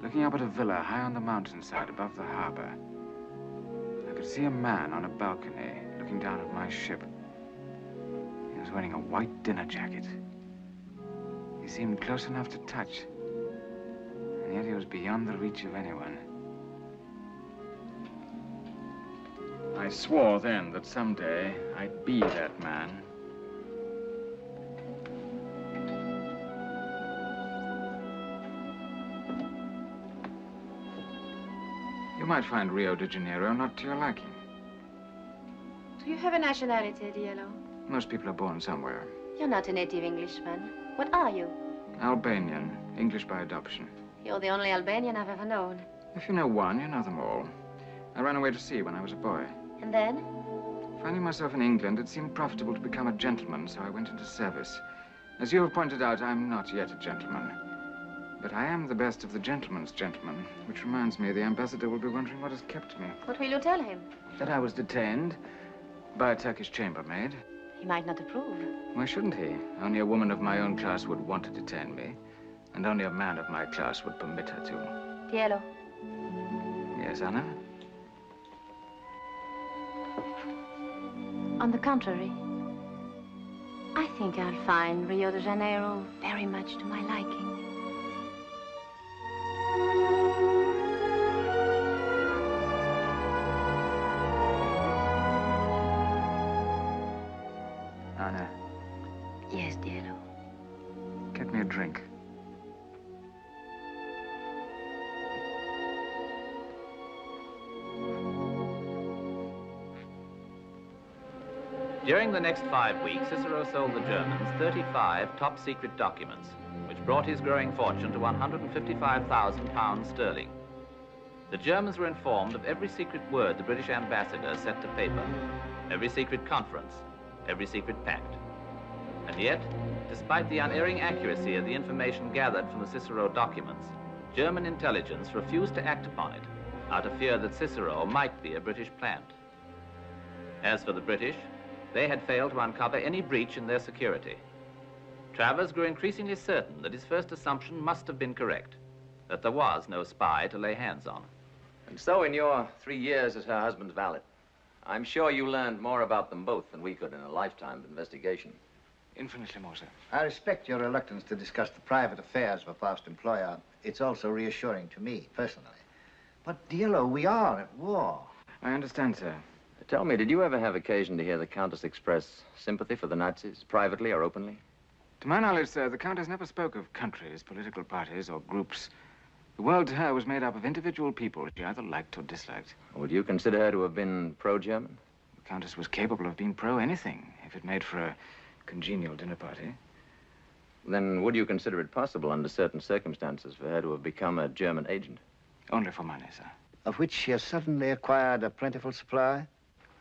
H: looking up at a villa high on the mountainside above the harbor. I could see a man on a balcony looking down at my ship. He was wearing a white dinner jacket. He seemed close enough to touch, and yet he was beyond the reach of anyone. I swore then that someday I'd be that man. You might find Rio de Janeiro not to your liking.
F: Do you have a nationality, Diallo?
H: Most people are born somewhere.
F: You're not a native Englishman. What are you?
H: Albanian, English by adoption.
F: You're the only Albanian I've ever known.
H: If you know one, you know them all. I ran away to sea when I was a boy.
F: And then?
H: Finding myself in England, it seemed profitable to become a gentleman, so I went into service. As you have pointed out, I'm not yet a gentleman. But I am the best of the gentleman's gentlemen, which reminds me the ambassador will be wondering what has kept me.
F: What will you tell him?
H: That I was detained by a Turkish chambermaid.
F: He might not approve.
H: Why shouldn't he? Only a woman of my own class would want to detain me, and only a man of my class would permit her to.
F: Diallo.
H: Yes, Anna?
F: On the contrary. I think I'll find Rio de Janeiro very much to my liking.
H: Anna.
F: Yes, Diallo.
H: Get me a drink.
A: During the next 5 weeks, Cicero sold the Germans 35 top-secret documents, which brought his growing fortune to £155,000 sterling. The Germans were informed of every secret word the British ambassador set to paper, every secret conference, every secret pact. And yet, despite the unerring accuracy of the information gathered from the Cicero documents, German intelligence refused to act upon it, out of fear that Cicero might be a British plant. As for the British, they had failed to uncover any breach in their security. Travers grew increasingly certain that his first assumption must have been correct, that there was no spy to lay hands on.
P: And so in your 3 years as her husband's valet, I'm sure you learned more about them both than we could in a lifetime of investigation.
H: Infinitely more, sir.
I: I respect your reluctance to discuss the private affairs of a past employer. It's also reassuring to me, personally. But, Diallo, we are at war.
H: I understand, sir.
P: Tell me, did you ever have occasion to hear the Countess express sympathy for the Nazis, privately or openly?
H: To my knowledge, sir, the Countess never spoke of countries, political parties, or groups. The world to her was made up of individual people she either liked or disliked.
P: Would you consider her to have been pro-German?
H: The Countess was capable of being pro-anything, if it made for a congenial dinner party.
P: Then would you consider it possible, under certain circumstances, for her to have become a German agent?
H: Only for money, sir.
I: Of which she has suddenly acquired a plentiful supply?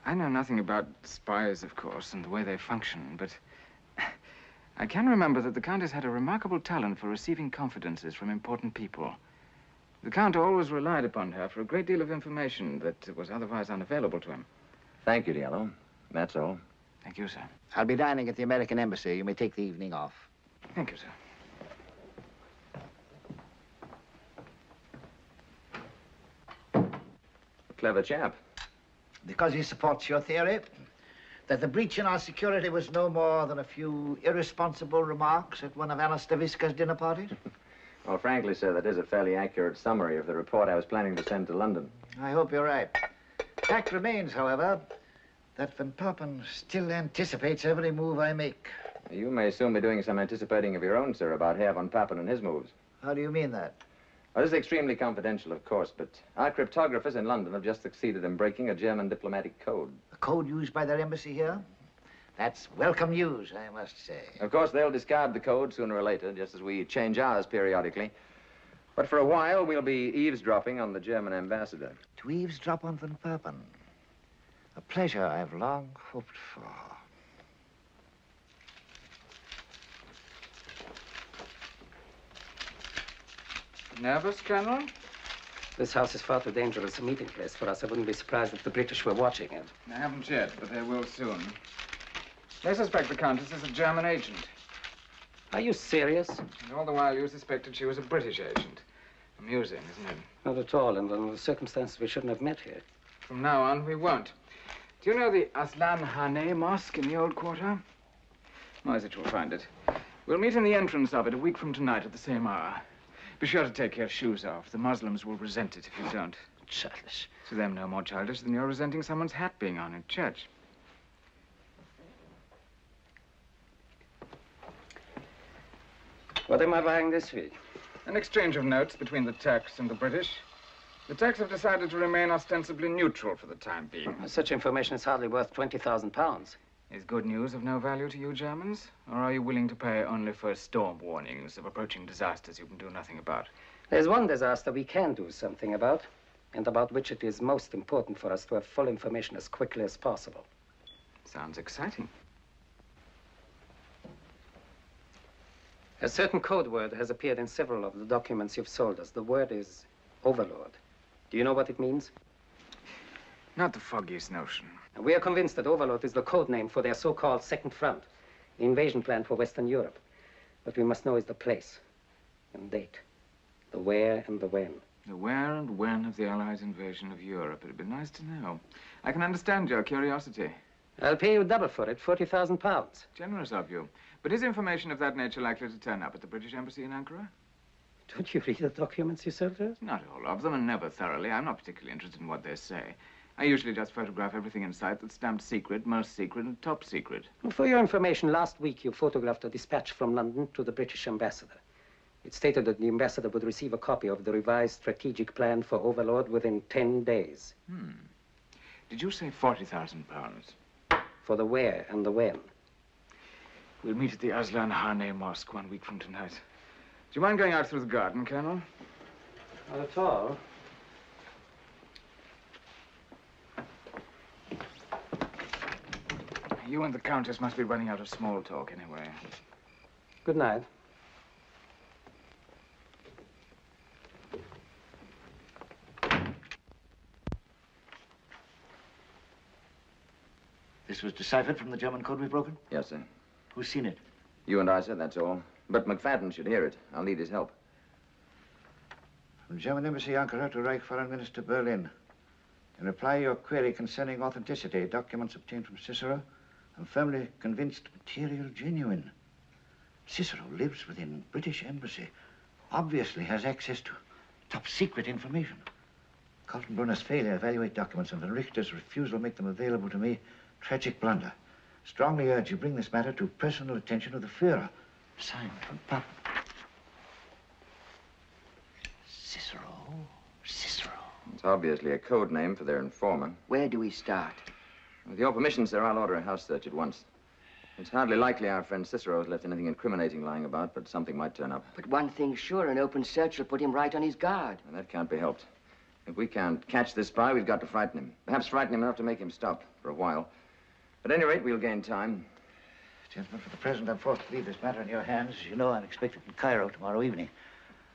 H: I know nothing about spies, of course, and the way they function, but I can remember that the Countess had a remarkable talent for receiving confidences from important people. The Count always relied upon her for a great deal of information that was otherwise unavailable to him.
P: Thank you, Diallo. That's all.
H: Thank you, sir.
I: I'll be dining at the American Embassy. You may take the evening off.
H: Thank you, sir.
P: Clever chap.
I: Because he supports your theory that the breach in our security was no more than a few irresponsible remarks at one of Anna Stavisca's dinner parties?
P: Well, frankly, sir, that is a fairly accurate summary of the report I was planning to send to London.
I: I hope you're right. Fact remains, however, that Van Papen still anticipates every move I make.
P: You may soon be doing some anticipating of your own, sir, about Herr Van Papen and his moves.
I: How do you mean that?
P: Well, this is extremely confidential, of course, but our cryptographers in London have just succeeded in breaking a German diplomatic code.
I: A code used by their embassy here? That's welcome news, I must say.
P: Of course, they'll discard the code sooner or later, just as we change ours periodically. But for a while, we'll be eavesdropping on the German ambassador.
I: To eavesdrop on Van Papen. A pleasure I've long hoped for.
H: Nervous, Colonel?
K: This house is far too dangerous a meeting place for us. I wouldn't be surprised if the British were watching it.
H: I haven't yet, but they will soon. They suspect the Countess is a German agent.
K: Are you serious?
H: And all the while you suspected she was a British agent. Amusing, isn't it?
K: Not at all, and under the circumstances we shouldn't have met here.
H: From now on, we won't. Do you know the Aslan Hane Mosque in the Old Quarter? Moisich will find it. We'll meet in the entrance of it a week from tonight at the same hour. Be sure to take your shoes off. The Muslims will resent it if you don't.
K: Childish.
H: To them, no more childish than you're resenting someone's hat being on in church.
K: What am I buying this week?
H: An exchange of notes between the Turks and the British. The Turks have decided to remain ostensibly neutral for the time being.
K: Such information is hardly worth £20,000.
H: Is good news of no value to you Germans? Or are you willing to pay only for storm warnings of approaching disasters you can do nothing about?
K: There's one disaster we can do something about, and about which it is most important for us to have full information as quickly as possible.
H: Sounds exciting.
K: A certain code word has appeared in several of the documents you've sold us. The word is Overlord. Do you know what it means?
H: Not the foggiest notion.
K: We are convinced that Overlord is the code name for their so-called Second Front, the invasion plan for Western Europe. What we must know is the place and date, the where and the when.
H: The where and when of the Allies' invasion of Europe. It'd be nice to know. I can understand your curiosity.
K: I'll pay you double for it, 40,000 pounds.
H: Generous of you. But is information of that nature likely to turn up at the British Embassy in Ankara?
K: Don't you read the documents you sold to us?
H: Not all of them, and never thoroughly. I'm not particularly interested in what they say. I usually just photograph everything in sight that's stamped secret, most secret, and top secret.
K: Well, for your information, last week you photographed a dispatch from London to the British ambassador. It stated that the ambassador would receive a copy of the revised strategic plan for Overlord within 10 days.
H: Did you say 40,000 pounds?
K: For the where and the when.
H: We'll meet at the Aslan Hane Mosque 1 week from tonight. Do you mind going out through the garden, Colonel?
K: Not at all.
H: You and the Countess must be running out of small talk anyway.
K: Good night.
I: This was deciphered from the German code we've broken?
P: Yes, sir.
I: Who's seen it?
P: You and I, sir, that's all. But McFadden should hear it. I'll need his help.
I: From German Embassy Ankara to Reich Foreign Minister Berlin. In reply to your query concerning authenticity, documents obtained from Cicero, I'm firmly convinced material genuine. Cicero lives within British Embassy, obviously has access to top secret information. Kaltenbrunner's failure to evaluate documents and Von Richter's refusal to make them available to me, tragic blunder. Strongly urge you bring this matter to personal attention of the Führer. Signed from Papen. Cicero.
P: It's obviously a code name for their informer.
N: Where do we start?
P: With your permission, sir, I'll order a house search at once. It's hardly likely our friend Cicero has left anything incriminating lying about, but something might turn up.
N: But one thing's sure, an open search will put him right on his guard.
P: And that can't be helped. If we can't catch this spy, we've got to frighten him. Perhaps frighten him enough to make him stop for a while. At any rate, we'll gain time.
I: Gentlemen, for the present, I'm forced to leave this matter in your hands. As you know, I'm expected in Cairo tomorrow evening.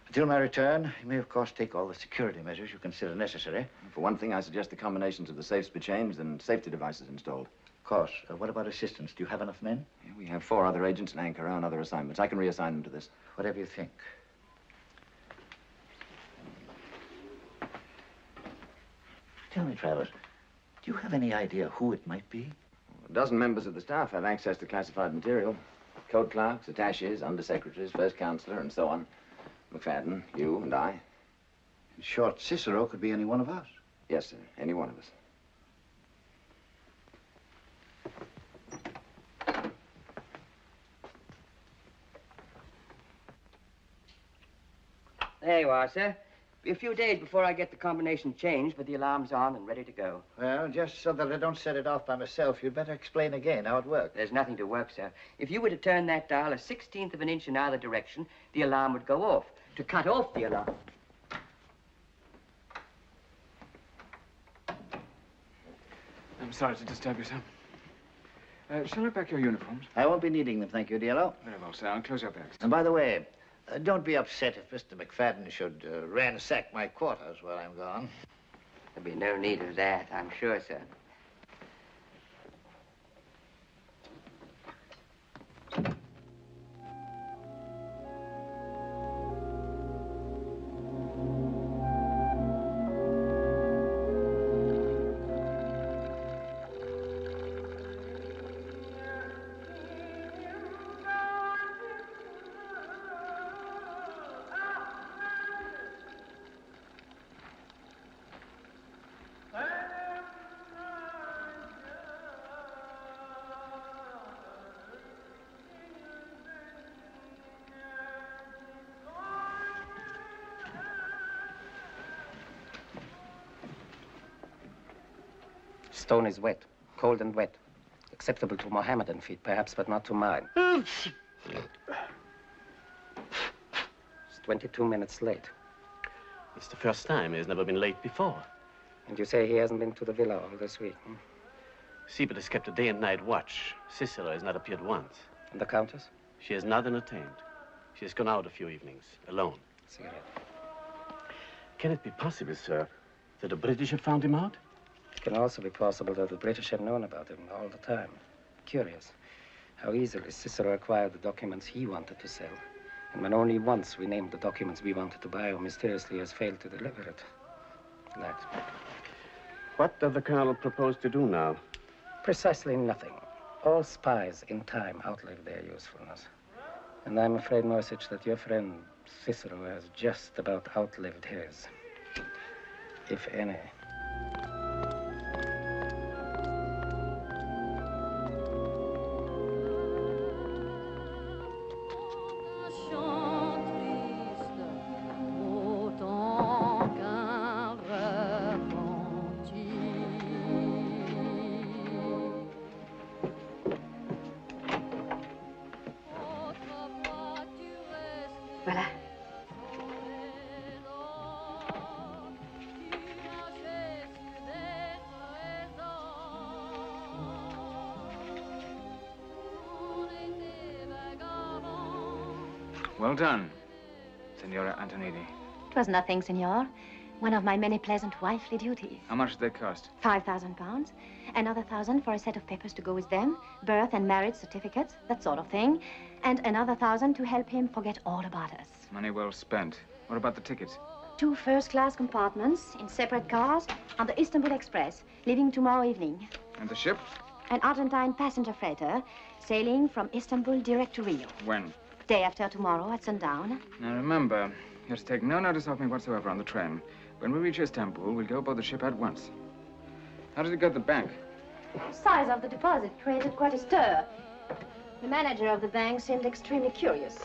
I: Until my return, you may, of course, take all the security measures you consider necessary.
P: For one thing, I suggest the combinations of the safes be changed and safety devices installed.
I: Of course. What about assistance? Do you have enough men?
P: Yeah, we have 4 other agents in Ankara on other assignments. I can reassign them to this.
I: Whatever you think. Tell me, Travers, do you have any idea who it might be?
P: A dozen members of the staff have access to classified material. Code clerks, attachés, undersecretaries, first counselor, and so on. McFadden, you, and I.
I: In short, Cicero could be any one of us.
P: Yes, sir. Any one of us.
N: There you are, sir. Be a few days before I get the combination changed, but the alarm's on and ready to go.
I: Well, just so that I don't set it off by myself, you'd better explain again how it works.
N: There's nothing to work, sir. If you were to turn that dial a 1/16 of an inch in either direction, the alarm would go off. To cut off the alarm...
H: I'm sorry to disturb you, sir. Shall I pack your uniforms?
I: I won't be needing them, thank you, Diallo.
H: Very well, sir. I'll close your bags.
I: And by the way, don't be upset if Mr. McFadden should ransack my quarters while I'm gone.
N: There'll be no need of that, I'm sure, sir.
K: Stone is wet, cold and wet. Acceptable to Mohammedan feet, perhaps, but not to mine. It's 22 minutes late.
G: It's the first time. He's never been late before.
K: And you say he hasn't been to the villa all this week, hmm?
G: Siebert has kept a day and night watch. Cicero has not appeared once.
K: And the Countess?
G: She has not entertained. She has gone out a few evenings, alone.
K: Cigarette.
G: Can it be possible, sir, that the British have found him out?
K: It can also be possible that the British have known about him all the time. Curious how easily Cicero acquired the documents he wanted to sell. And when only once we named the documents we wanted to buy, or mysteriously has failed to deliver it. That.
G: What does the Colonel propose to do now?
K: Precisely nothing. All spies in time outlive their usefulness. And I'm afraid, Moisich, that your friend Cicero has just about outlived his. If any.
F: Voilà.
H: Well done, Signora Antonini.
F: It was nothing, Signor. One of my many pleasant wifely duties.
H: How much did they cost?
F: £5,000. Another 1,000 for a set of papers to go with them. Birth and marriage certificates, that sort of thing. And another 1,000 to help him forget all about us.
H: Money well spent. What about the tickets?
F: 2 first-class compartments in separate cars on the Istanbul Express, leaving tomorrow evening.
H: And the ship?
F: An Argentine passenger freighter sailing from Istanbul direct to Rio.
H: When?
F: Day after tomorrow at sundown.
H: Now remember, you're to take no notice of me whatsoever on the train. When we reach Istanbul, we'll go aboard the ship at once. How did it go to the bank?
F: The size of the deposit created quite a stir. The manager of the bank seemed extremely curious.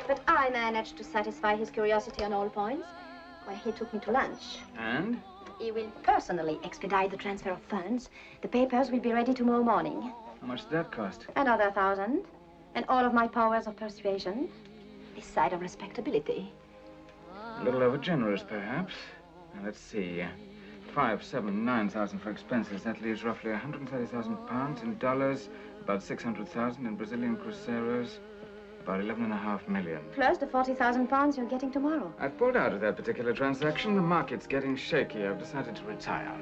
F: But I managed to satisfy his curiosity on all points when he took me to lunch.
H: And?
F: He will personally expedite the transfer of funds. The papers will be ready tomorrow morning.
H: How much did that cost?
F: Another 1,000. And all of my powers of persuasion. This side of respectability.
H: A little over generous, perhaps. Now, let's see. 5, 7, 9,000 for expenses. That leaves roughly 130,000 pounds in dollars, about 600,000 in Brazilian cruceros, about 11.5 million.
F: Plus the 40,000 pounds you're getting tomorrow.
H: I've pulled out of that particular transaction. The market's getting shaky. I've decided to retire.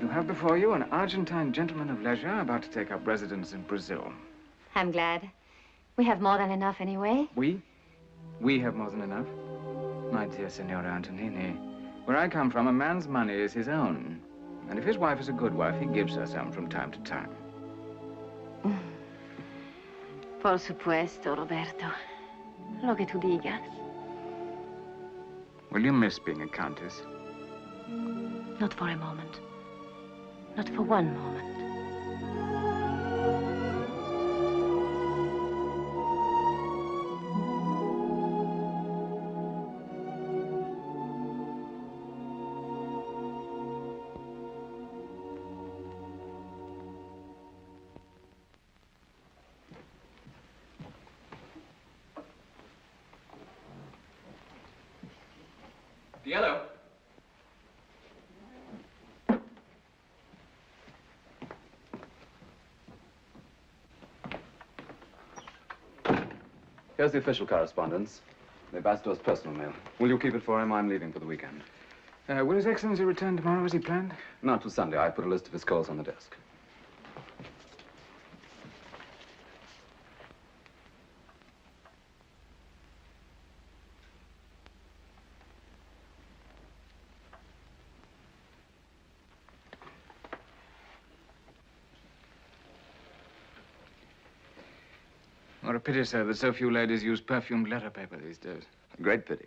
H: You have before you an Argentine gentleman of leisure about to take up residence in Brazil.
F: I'm glad. We have more than enough anyway.
H: We? We have more than enough? My dear Signora Antonini, where I come from, a man's money is his own. And if his wife is a good wife, he gives her some from time to time.
F: Por supuesto, Roberto. Lo que tú digas.
H: Will you miss being a countess?
F: Not for a moment. Not for one moment.
P: Yellow.
Q: Here's the official correspondence. The ambassador's personal mail. Will you keep it for him? I'm leaving for the weekend.
H: Will His Excellency return tomorrow as he planned?
Q: Not till Sunday. I put a list of his calls on the desk.
H: What a pity, sir, that so few ladies use perfumed letter paper these days.
P: A great pity.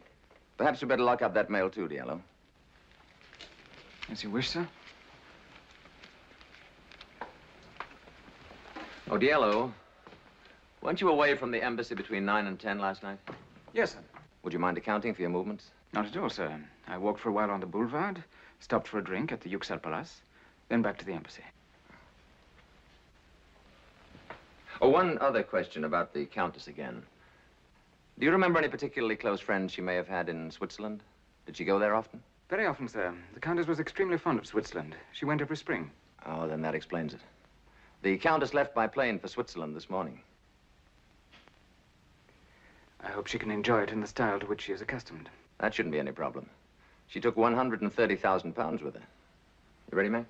P: Perhaps you'd better lock up that mail, too, Diallo.
H: As you wish, sir.
P: Oh, Diallo, weren't you away from the embassy between 9 and 10 last night?
H: Yes, sir.
P: Would you mind accounting for your movements?
H: Not at all, sir. I walked for a while on the boulevard, stopped for a drink at the Yuxel Palace, then back to the embassy.
P: Oh, one other question about the Countess again. Do you remember any particularly close friends she may have had in Switzerland? Did she go there often?
H: Very often, sir. The Countess was extremely fond of Switzerland. She went every spring.
P: Oh, then that explains it. The Countess left by plane for Switzerland this morning.
H: I hope she can enjoy it in the style to which she is accustomed.
P: That shouldn't be any problem. She took 130,000 pounds with her. You ready, Mac?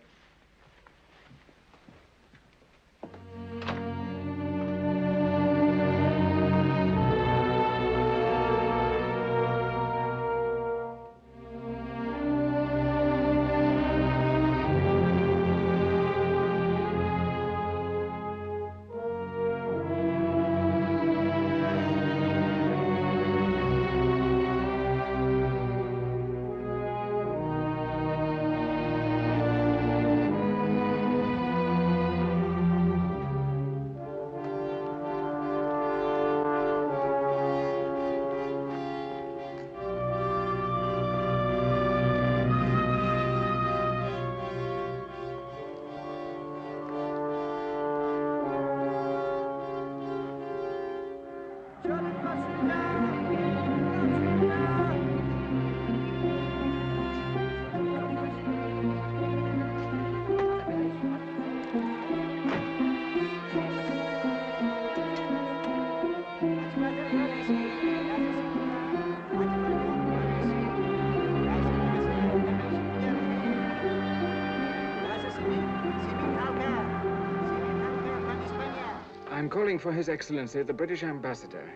Q: I'm calling for His Excellency, the British Ambassador.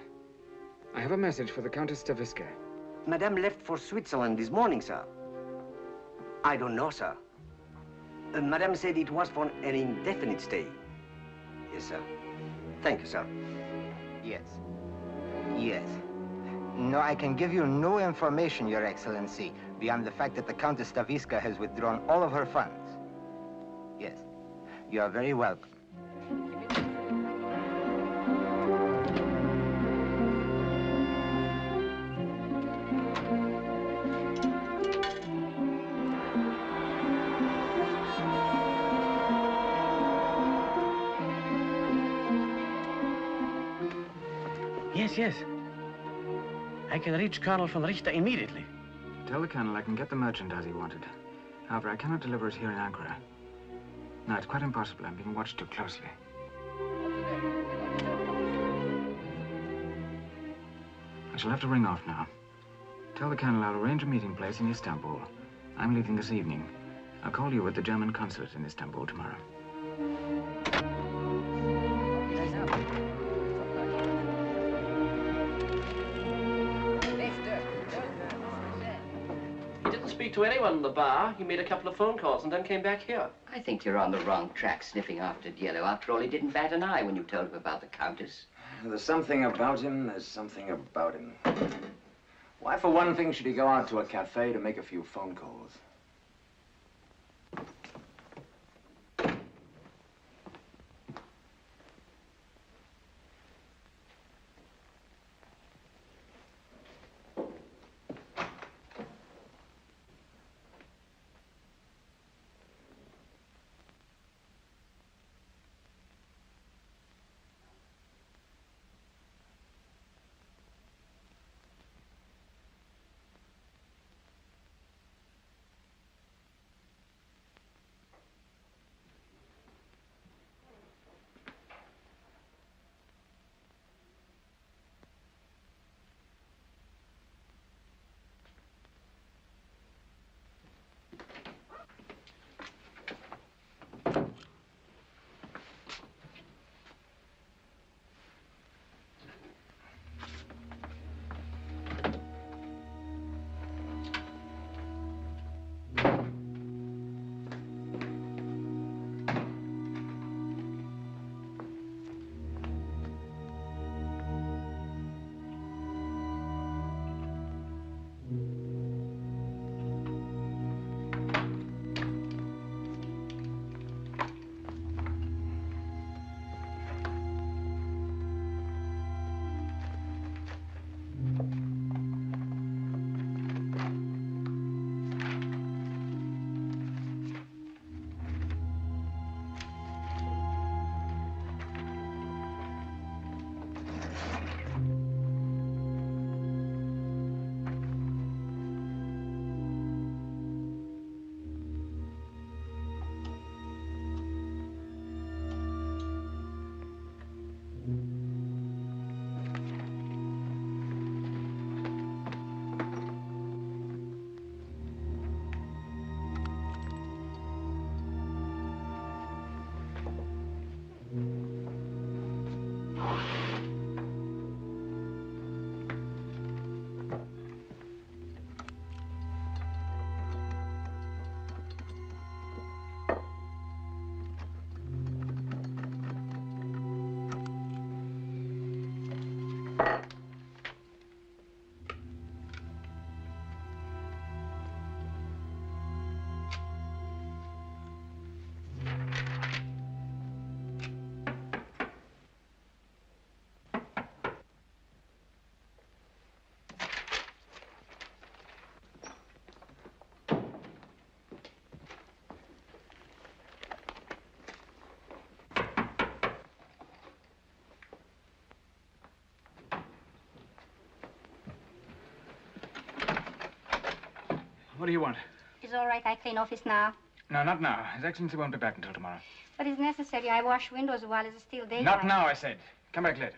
Q: I have a message for the Countess Stavisca.
R: Madame left for Switzerland this morning, sir. I don't know, sir. Madame said it was for an indefinite stay. Yes, sir. Thank you, sir.
S: Yes. Yes. No, I can give you no information, Your Excellency, beyond the fact that the Countess Stavisca has withdrawn all of her funds. Yes. You are very welcome.
G: Yes. I can reach Colonel von Richter immediately.
Q: Tell the Colonel I can get the merchandise he wanted. However, I cannot deliver it here in Ankara. No, it's quite impossible. I'm being watched too closely. I shall have to ring off now. Tell the Colonel I'll arrange a meeting place in Istanbul. I'm leaving this evening. I'll call you at the German consulate in Istanbul tomorrow.
J: To anyone in the bar. He made a couple of phone calls and then came back here.
N: I think you're on the wrong track sniffing after Diallo. After all, he didn't bat an eye when you told him about the Countess.
P: There's something about him. There's something about him. Why, for one thing, should he go out to a cafe to make a few phone calls?
Q: What do you want?
T: It's all right, I clean office now.
Q: No, not now. His Excellency won't be back until tomorrow.
T: But it's necessary. I wash windows while it's still daylight.
Q: Not now, I said. Come back later.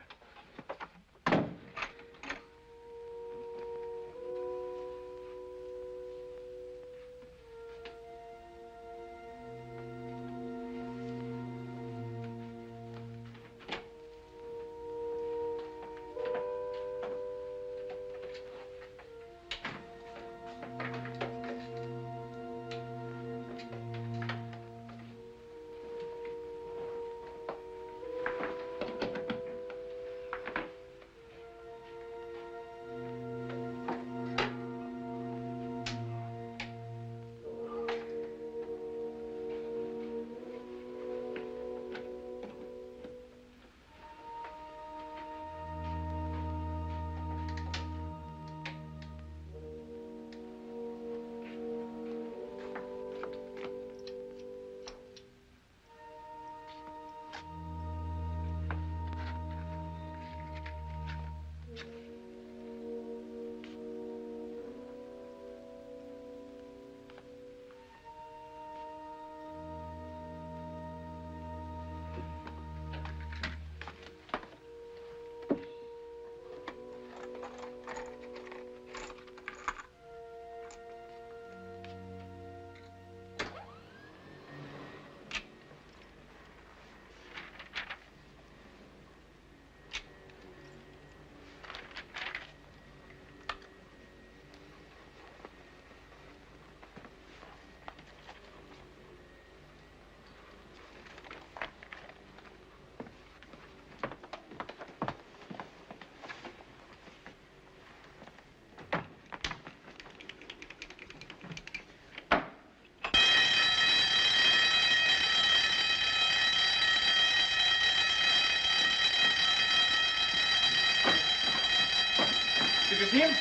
Q: Did you see him?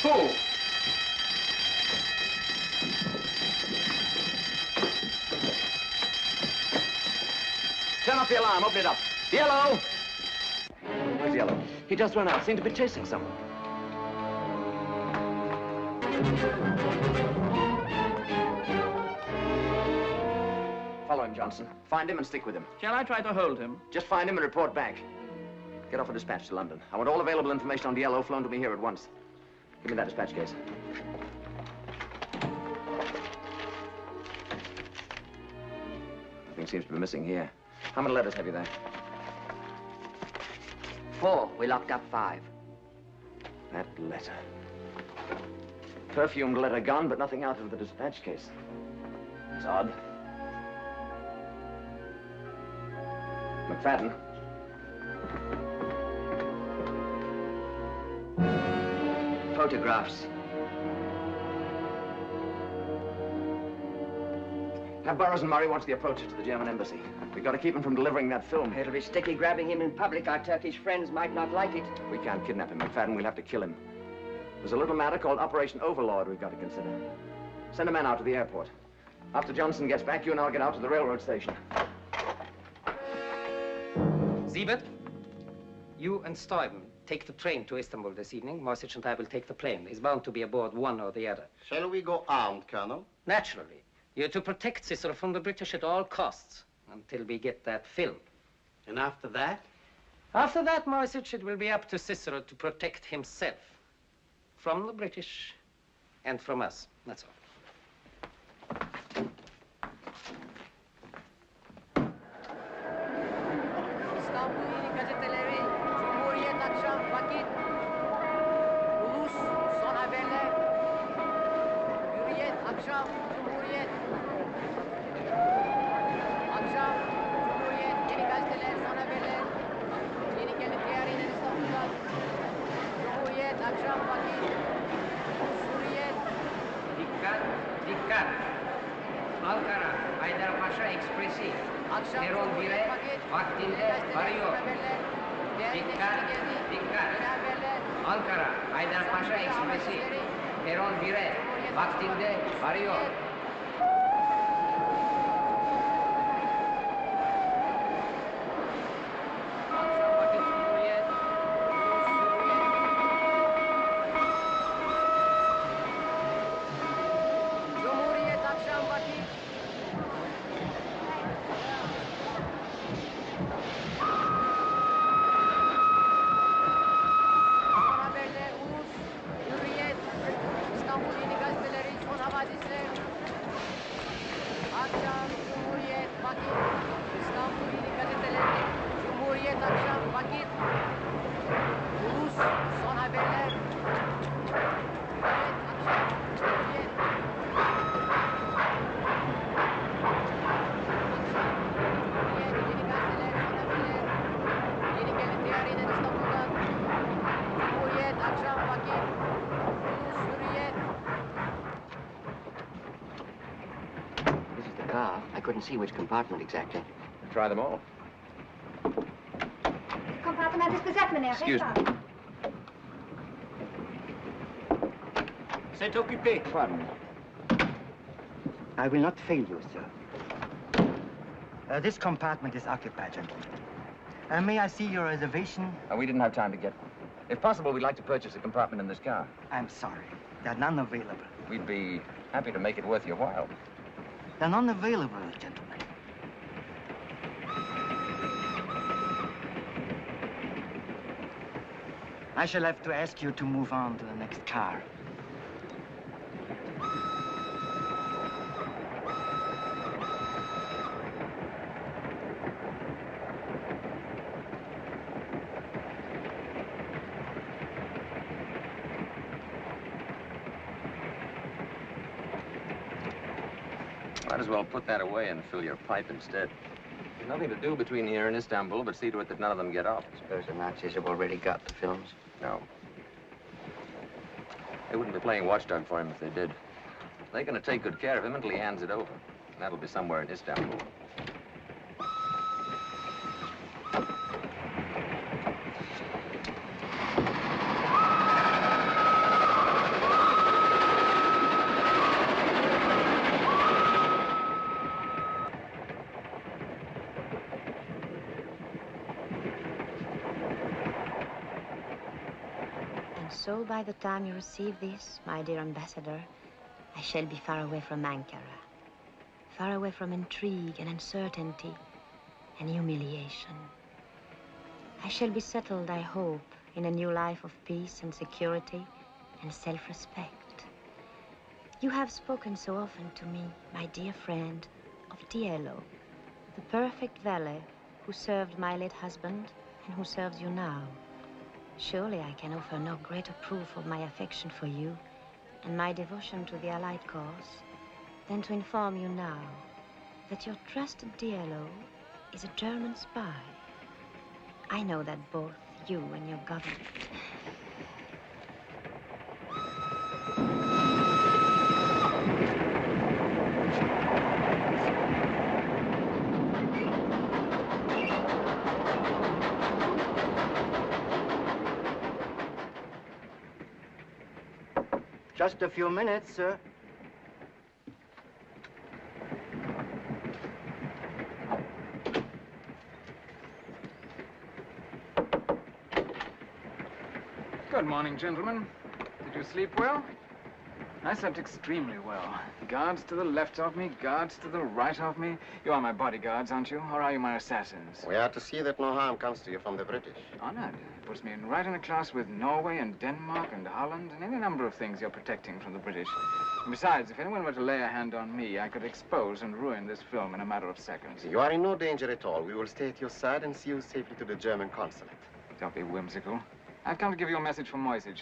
Q: Who?
P: Turn off the alarm. Open it up. Yellow! Where's Yellow? He just ran out. Seemed to be chasing someone. Follow him, Johnson. Find him and stick with him.
J: Shall I try to hold him?
P: Just find him and report back. Get off a dispatch to London. I want all available information on Yellow flown to me here at once. Give me that dispatch case. Nothing seems to be missing here. How many letters have you there?
N: 4. We locked up 5.
P: That letter. Perfumed letter gone, but nothing out of the dispatch case. It's odd. McFadden.
N: Photographs.
P: Have Burroughs and Murray watch the approaches to the German embassy. We've got to keep him from delivering that film.
N: It'll be sticky grabbing him in public. Our Turkish friends might not like it.
P: We can't kidnap him, McFadden. We'll have to kill him. There's a little matter called Operation Overlord we've got to consider. Send a man out to the airport. After Johnson gets back, you and I'll get out to the railroad station.
K: Siebert, you and Stuyven take the train to Istanbul this evening. Mosic and I will take the plane. He's bound to be aboard one or the other.
U: Shall we go armed, Colonel?
K: Naturally. You're to protect Cicero from the British at all costs until we get that film.
U: And after that?
K: After that, Mosic, it will be up to Cicero to protect himself from the British and from us. That's all.
V: Dikkat! Ankara, Haydarpaşa Ekspresi. Peron 1'e vaktinde varıyor. Dikkat! Dikkat! Ankara, Haydarpaşa Ekspresi. Peron 1'e vaktinde varıyor.
N: couldn't see which compartment exactly.
P: Try them all.
T: Compartiment is bezet, meneer.
P: Excuse me.
N: C'est occupé.
P: Pardon.
S: I will not fail you, sir. This compartment is occupied, gentlemen. May I see your reservation?
P: We didn't have time to get one. If possible, we'd like to purchase a compartment in this car.
S: I'm sorry. There are none available.
P: We'd be happy to make it worth your while.
S: They're none available, gentlemen. I shall have to ask you to move on to the next car.
E: Might as well put that away and fill your pipe instead. There's nothing to do between here and Istanbul but see to it that none of them get off.
N: Suppose the Nazis have already got the films?
E: No. They wouldn't be playing watchdog for him if they did. They're going to take good care of him until he hands it over. And that'll be somewhere in Istanbul.
F: So by the time you receive this, my dear ambassador, I shall be far away from Ankara, far away from intrigue and uncertainty and humiliation. I shall be settled, I hope, in a new life of peace and security and self-respect. You have spoken so often to me, my dear friend, of Diello, the perfect valet who served my late husband and who serves you now. Surely I can offer no greater proof of my affection for you and my devotion to the Allied cause than to inform you now that your trusted Diello is a German spy. I know that both you and your government...
S: Just a few minutes, sir.
Q: Good morning, gentlemen. Did you sleep well? I slept extremely well. Guards to the left of me, guards to the right of me. You are my bodyguards, aren't you? Or are you my assassins?
M: We are to see that no harm comes to you from the British.
Q: Honored. It puts me right in a class with Norway and Denmark and Holland and any number of things you're protecting from the British. And besides, if anyone were to lay a hand on me, I could expose and ruin this film in a matter of seconds.
M: You are in no danger at all. We will stay at your side and see you safely to the German consulate.
Q: Don't be whimsical. I've come to give you a message from Moisage.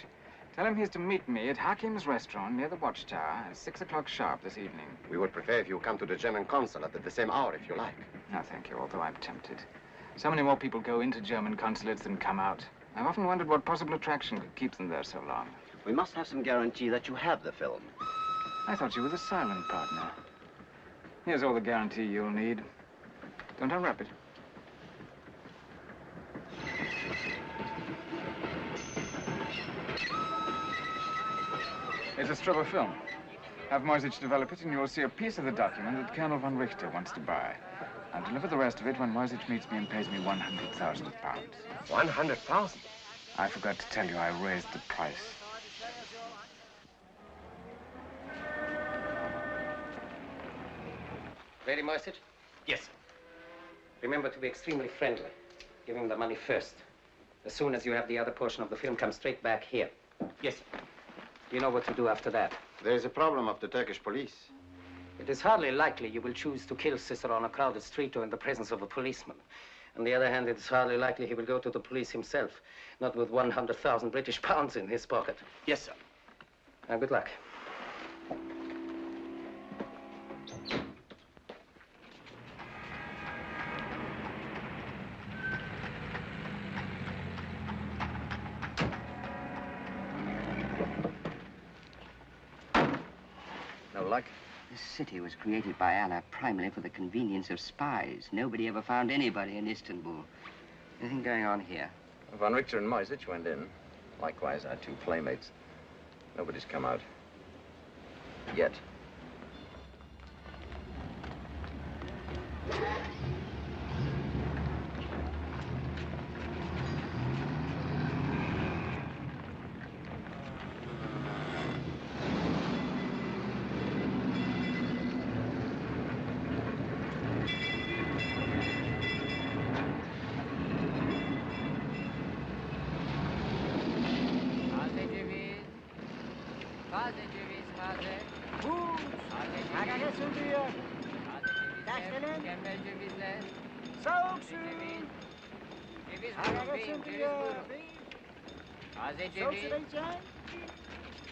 Q: Tell him he's to meet me at Hakim's restaurant near the Watchtower at 6 o'clock sharp this evening.
M: We would prefer if you come to the German consulate at the same hour, if you like.
Q: No, thank you, although I'm tempted. So many more people go into German consulates than come out. I've often wondered what possible attraction could keep them there so long.
R: We must have some guarantee that you have the film.
Q: I thought you were the silent partner. Here's all the guarantee you'll need. Don't unwrap it. It's a strip of film. Have Moisich develop it, and you'll see a piece of the document that Colonel von Richter wants to buy. I'll deliver the rest of it when Moisich meets me and pays me 100,000 pounds.
M: 100,000?
Q: I forgot to tell you I raised the price.
K: Ready, Moisich?
J: Yes.
K: Remember to be extremely friendly. Give him the money first. As soon as you have the other portion of the film, come straight back here.
J: Yes.
K: You know what to do after that.
M: There is a problem of the Turkish police.
K: It is hardly likely you will choose to kill Cicero on a crowded street or in the presence of a policeman. On the other hand, it is hardly likely he will go to the police himself, not with 100,000 British pounds in his pocket.
J: Yes, sir.
K: Now, good luck.
P: No luck?
N: This city was created by Allah primarily for the convenience of spies. Nobody ever found anybody in Istanbul. Anything going on here?
P: Von Richter and Moisich went in. Likewise, our two playmates. Nobody's come out. Yet.
V: Taze ceviz.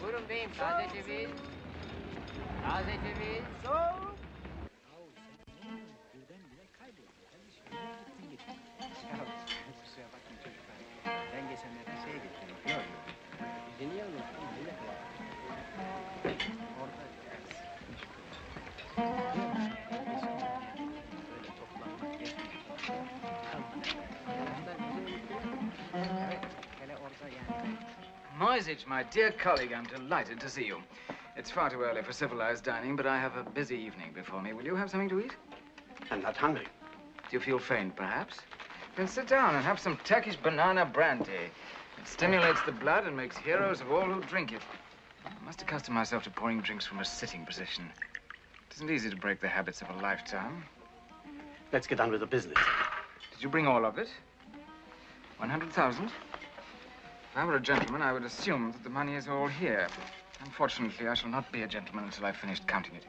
V: Buyurun beyim, taze ceviz. Taze ceviz. Soğuk.
H: Kusura bakmayın çocuklar. Ben geçenlerde şeye gittim. Yok. Bizi niye unuttun? Orada ders. Böyle toplanmak geçmeyecek. Evet, hele orada yani.
Q: Moisich, my dear colleague, I'm delighted to see you. It's far too early for civilized dining, but I have a busy evening before me. Will you have something to eat?
G: I'm not hungry.
Q: Do you feel faint, perhaps? Then sit down and have some Turkish banana brandy. It stimulates the blood and makes heroes of all who drink it. I must accustom myself to pouring drinks from a sitting position. It isn't easy to break the habits of a lifetime.
G: Let's get on with the business.
Q: Did you bring all of it? 100,000? If I were a gentleman, I would assume that the money is all here. Unfortunately, I shall not be a gentleman until I've finished counting it.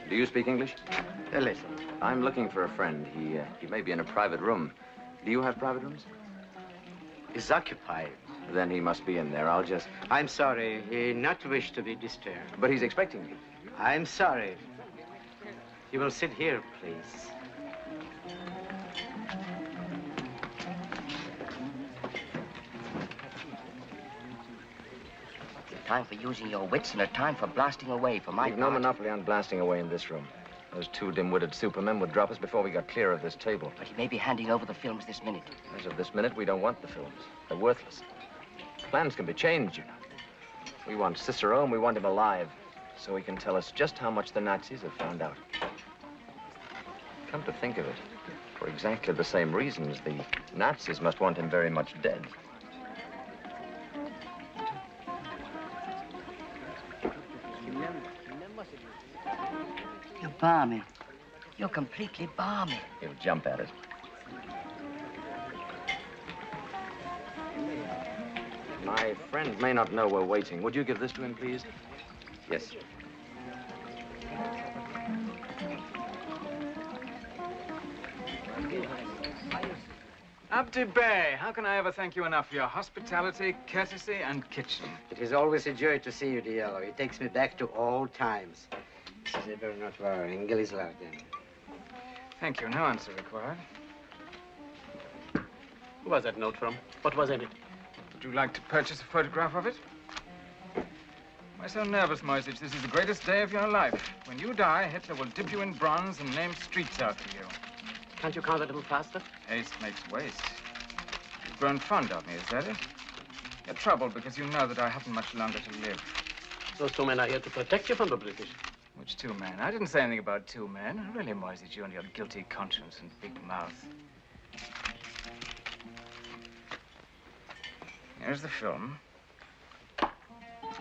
P: Do you speak English?
G: A little.
P: I'm looking for a friend. He may be in a private room. Do you have private rooms?
G: He's occupied.
P: Then he must be in there. I'll just...
G: I'm sorry. He not wish to be disturbed.
P: But he's expecting me.
G: I'm sorry. You will sit here, please.
N: A time for using your wits and a time for blasting away for my
P: We've no monopoly on blasting away in this room. Those two dim-witted supermen would drop us before we got clear of this table.
N: But he may be handing over the films this minute.
P: As of this minute, we don't want the films. They're worthless. Plans can be changed, you know. We want Cicero, and we want him alive, so he can tell us just how much the Nazis have found out. Come to think of it, for exactly the same reasons, the Nazis must want him very much dead.
N: You're balmy. You're completely balmy.
P: He'll jump at it. My friend may not know we're waiting. Would you give this to him, please? Yes.
Q: Abdi Bey, how can I ever thank you enough for your hospitality, courtesy, and kitchen?
R: It is always a joy to see you, Diallo. It takes me back to old times. Size bir not var, İngilizlerden.
Q: Thank you. No answer required.
G: Who was that note from? What was in it?
Q: Would you like to purchase a photograph of it? Why so nervous, Moisich? This is the greatest day of your life. When you die, Hitler will dip you in bronze and name streets after you.
G: Can't you count a little faster?
Q: Haste makes waste. You've grown fond of me, is that it? You're troubled because you know that I haven't much longer to live.
G: Those two men are here to protect you from the British.
Q: Which two men? I didn't say anything about two men. Really, Moisich, you and your guilty conscience and big mouth. Here's the film.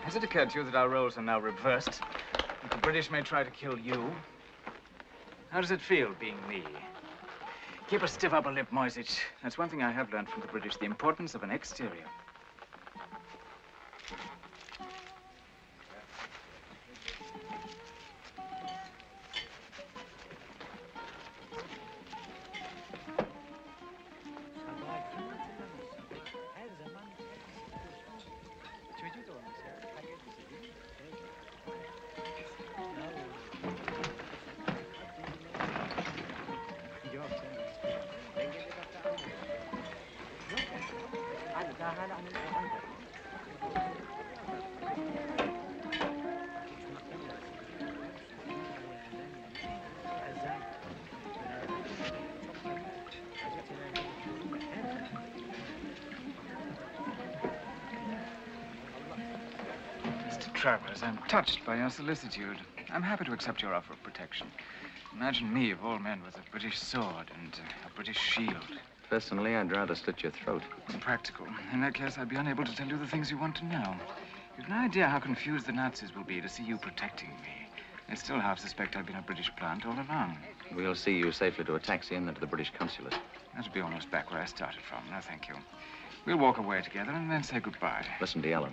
Q: Has it occurred to you that our roles are now reversed? That the British may try to kill you? How does it feel being me? Keep a stiff upper lip, Moisich. That's one thing I have learned from the British, the importance of an exterior. Mr. Travers, I'm touched by your solicitude. I'm happy to accept your offer of protection. Imagine me, of all men, with a British sword and a British shield.
P: Personally, I'd rather slit your throat.
Q: Impractical. In that case, I'd be unable to tell you the things you want to know. You've no idea how confused the Nazis will be to see you protecting me. They still half suspect I've been a British plant all along.
P: We'll see you safely to a taxi and then to the British consulate.
Q: That'll be almost back where I started from. No, thank you. We'll walk away together and then say goodbye.
P: Listen, Diallo.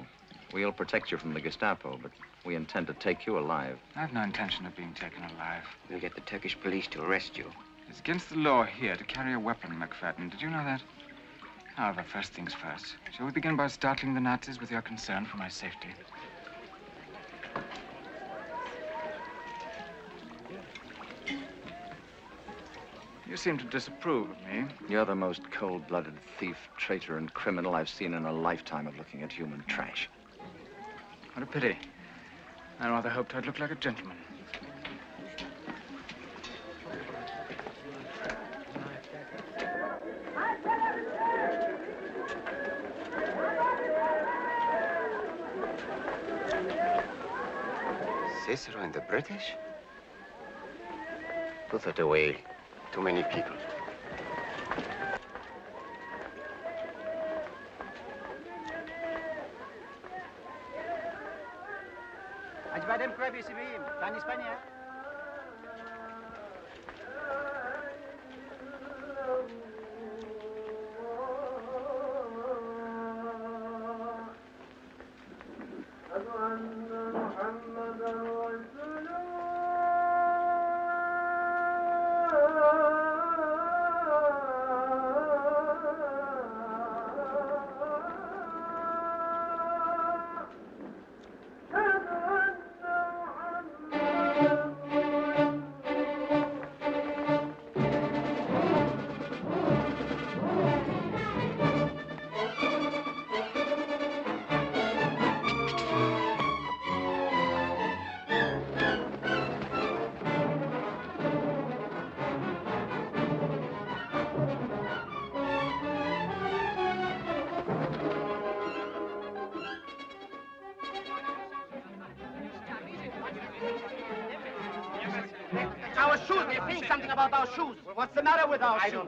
P: We'll protect you from the Gestapo, but we intend to take you alive.
Q: I've no intention of being taken alive.
I: We'll get the Turkish police to arrest you.
Q: It's against the law here to carry a weapon, McFadden. Did you know that? However, first things first. Shall we begin by startling the Nazis with your concern for my safety? You seem to disapprove of me.
P: You're the most cold-blooded thief, traitor, and criminal I've seen in a lifetime of looking at human trash.
Q: What a pity. I rather hoped I'd look like a gentleman.
R: Cicero and the British?
I: Put that away.
R: Too many people.
V: عجبتم كويس بيم ثاني اسبانيا Our shoes, we're saying something about our shoes. What's the matter with our shoes?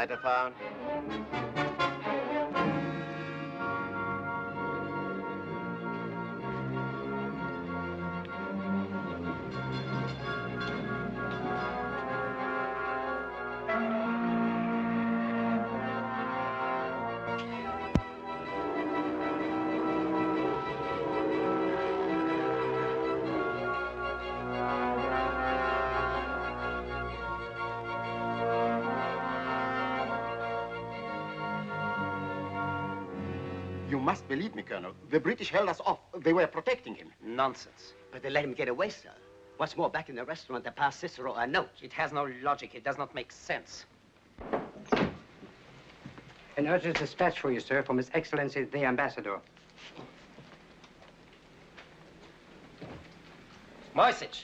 R: Weiterfahren.
V: You must believe me, Colonel. The British held us off. They were protecting him.
R: Nonsense. But they let him get away, sir. What's more, back in the restaurant, they passed Cicero a note.
K: It has no logic. It does not make sense.
B: An urgent dispatch for you, sir, from His Excellency the Ambassador.
K: Moisich,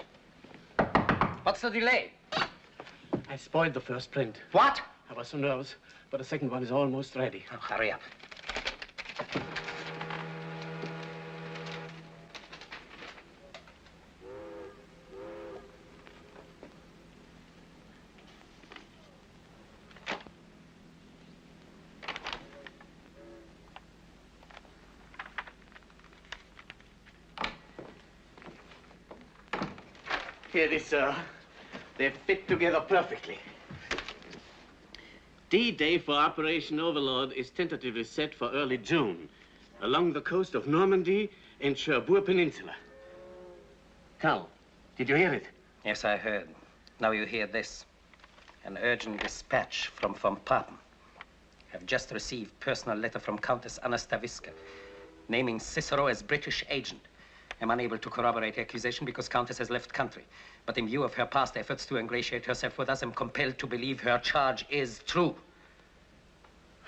K: what's the delay?
G: I spoiled the first print.
K: What?
G: I was so nervous, but the second one is almost ready.
K: Oh, hurry up.
G: Here it is, sir. They fit together perfectly. D-Day for Operation Overlord is tentatively set for early June, along the coast of Normandy and Cherbourg Peninsula. Carl, did you hear it?
K: Yes, I heard. Now you hear this. An urgent dispatch from von Papen. I've just received personal letter from Countess Anna Stavisca, naming Cicero as British agent. I'm unable to corroborate the accusation because Countess has left country. But in view of her past efforts to ingratiate herself with us, I'm compelled to believe her charge is true.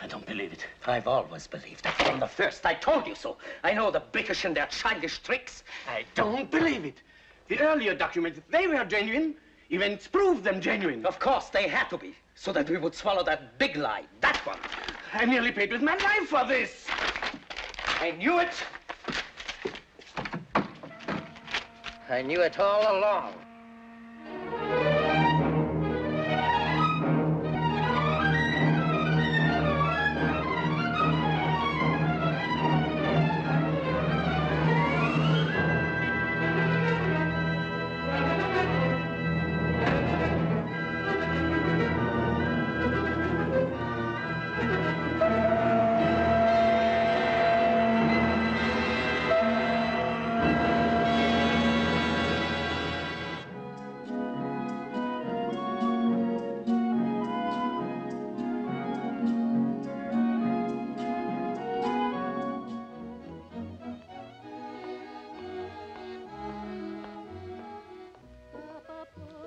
G: I don't believe it.
K: I've always believed it from the first. I told you so. I know the British and their childish tricks.
G: I don't believe it. The earlier documents, they were genuine. Events proved them genuine.
K: Of course, they had to be, so that we would swallow that big lie, that one.
G: I nearly paid with my life for this.
K: I knew it. I knew it all along.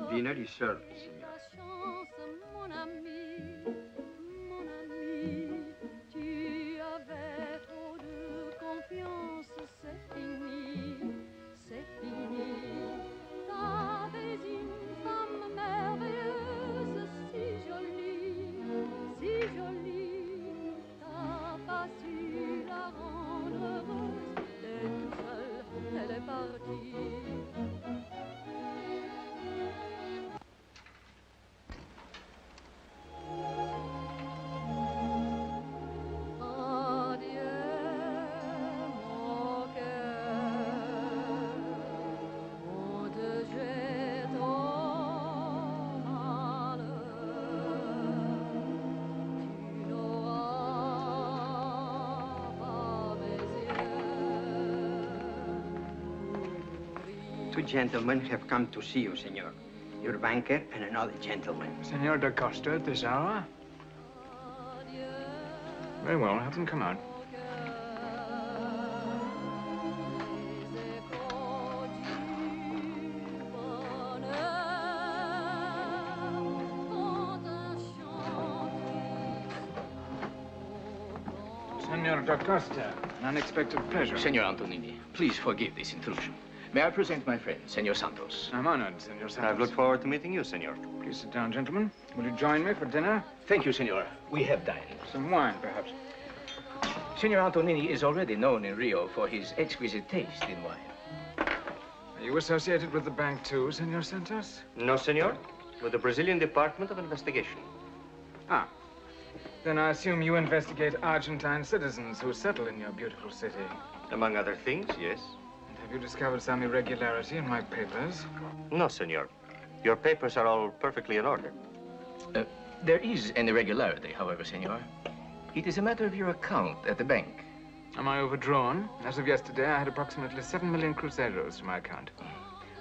C: Dinner is served, Signor.
B: Two gentlemen have come to see you, senor. Your banker and another gentleman.
Q: Senor da Costa at this hour? Very well, have them come out. Senor da Costa, an unexpected pleasure.
H: Senor Antonini, please forgive this intrusion. May I present my friend, Senor Santos?
Q: I'm honored, Senor Santos.
H: I've looked
Q: forward to meeting you, Senor. Please sit down, gentlemen. Will you join me for dinner?
H: Thank you, Senor. We have dined.
Q: Some wine, perhaps.
H: Senor Antonini is already known in Rio for his exquisite taste in wine.
Q: Are you associated with the bank too, Senor Santos?
M: No, senor. With the Brazilian Department of Investigation.
Q: Ah. Then I assume you investigate Argentine citizens who settle in your beautiful city.
M: Among other things, yes.
Q: Have you discovered some irregularity in my papers?
M: No, senor. Your papers are all perfectly in order.
H: There is an irregularity, however, Senor. It is a matter of your account at the bank.
Q: Am I overdrawn? As of yesterday, I had approximately 7 million cruzeros to my account.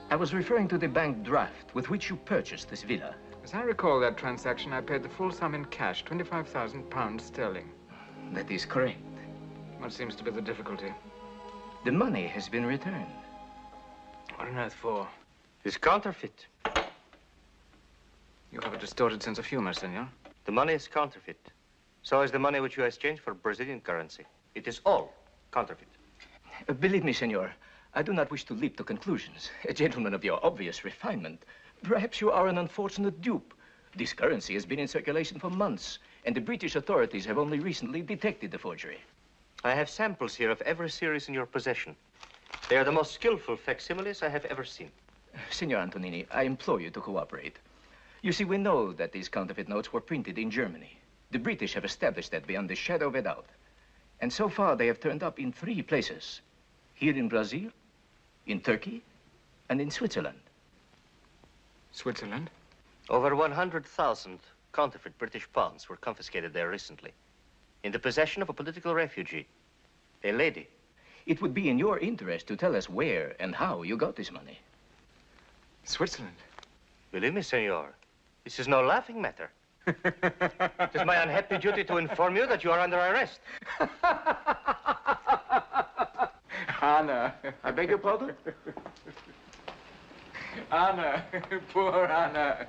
H: I was referring to the bank draft with which you purchased this villa.
Q: As I recall that transaction, I paid the full sum in cash, 25,000 pounds sterling.
H: That is correct.
Q: What seems to be the difficulty?
H: The money has been returned.
Q: What on earth for?
M: It's counterfeit.
Q: You have a distorted sense of humor, senor.
M: The money is counterfeit. So is the money which you exchanged for Brazilian currency. It is all counterfeit.
H: Believe me, senor,
D: I do not wish to leap to conclusions. A gentleman of your obvious refinement, perhaps you are an unfortunate dupe. This currency has been in circulation for months, and the British authorities have only recently detected the forgery.
L: I have samples here of every series in your possession. They are the most skillful facsimiles I have ever seen.
D: Signor Antonini, I implore you to cooperate. You see, we know that these counterfeit notes were printed in Germany. The British have established that beyond the shadow of a doubt. And so far, they have turned up in 3 places. Here in Brazil, in Turkey, and in Switzerland.
Q: Switzerland?
L: Over 100,000 counterfeit British pounds were confiscated there recently, in the possession of a political refugee, a lady.
D: It would be in your interest to tell us where and how you got this money.
Q: Switzerland?
L: Believe me, senor, this is no laughing matter. It is my unhappy duty to inform you that you are under arrest.
Q: Anna.
D: I beg your pardon?
Q: Anna. Poor Anna.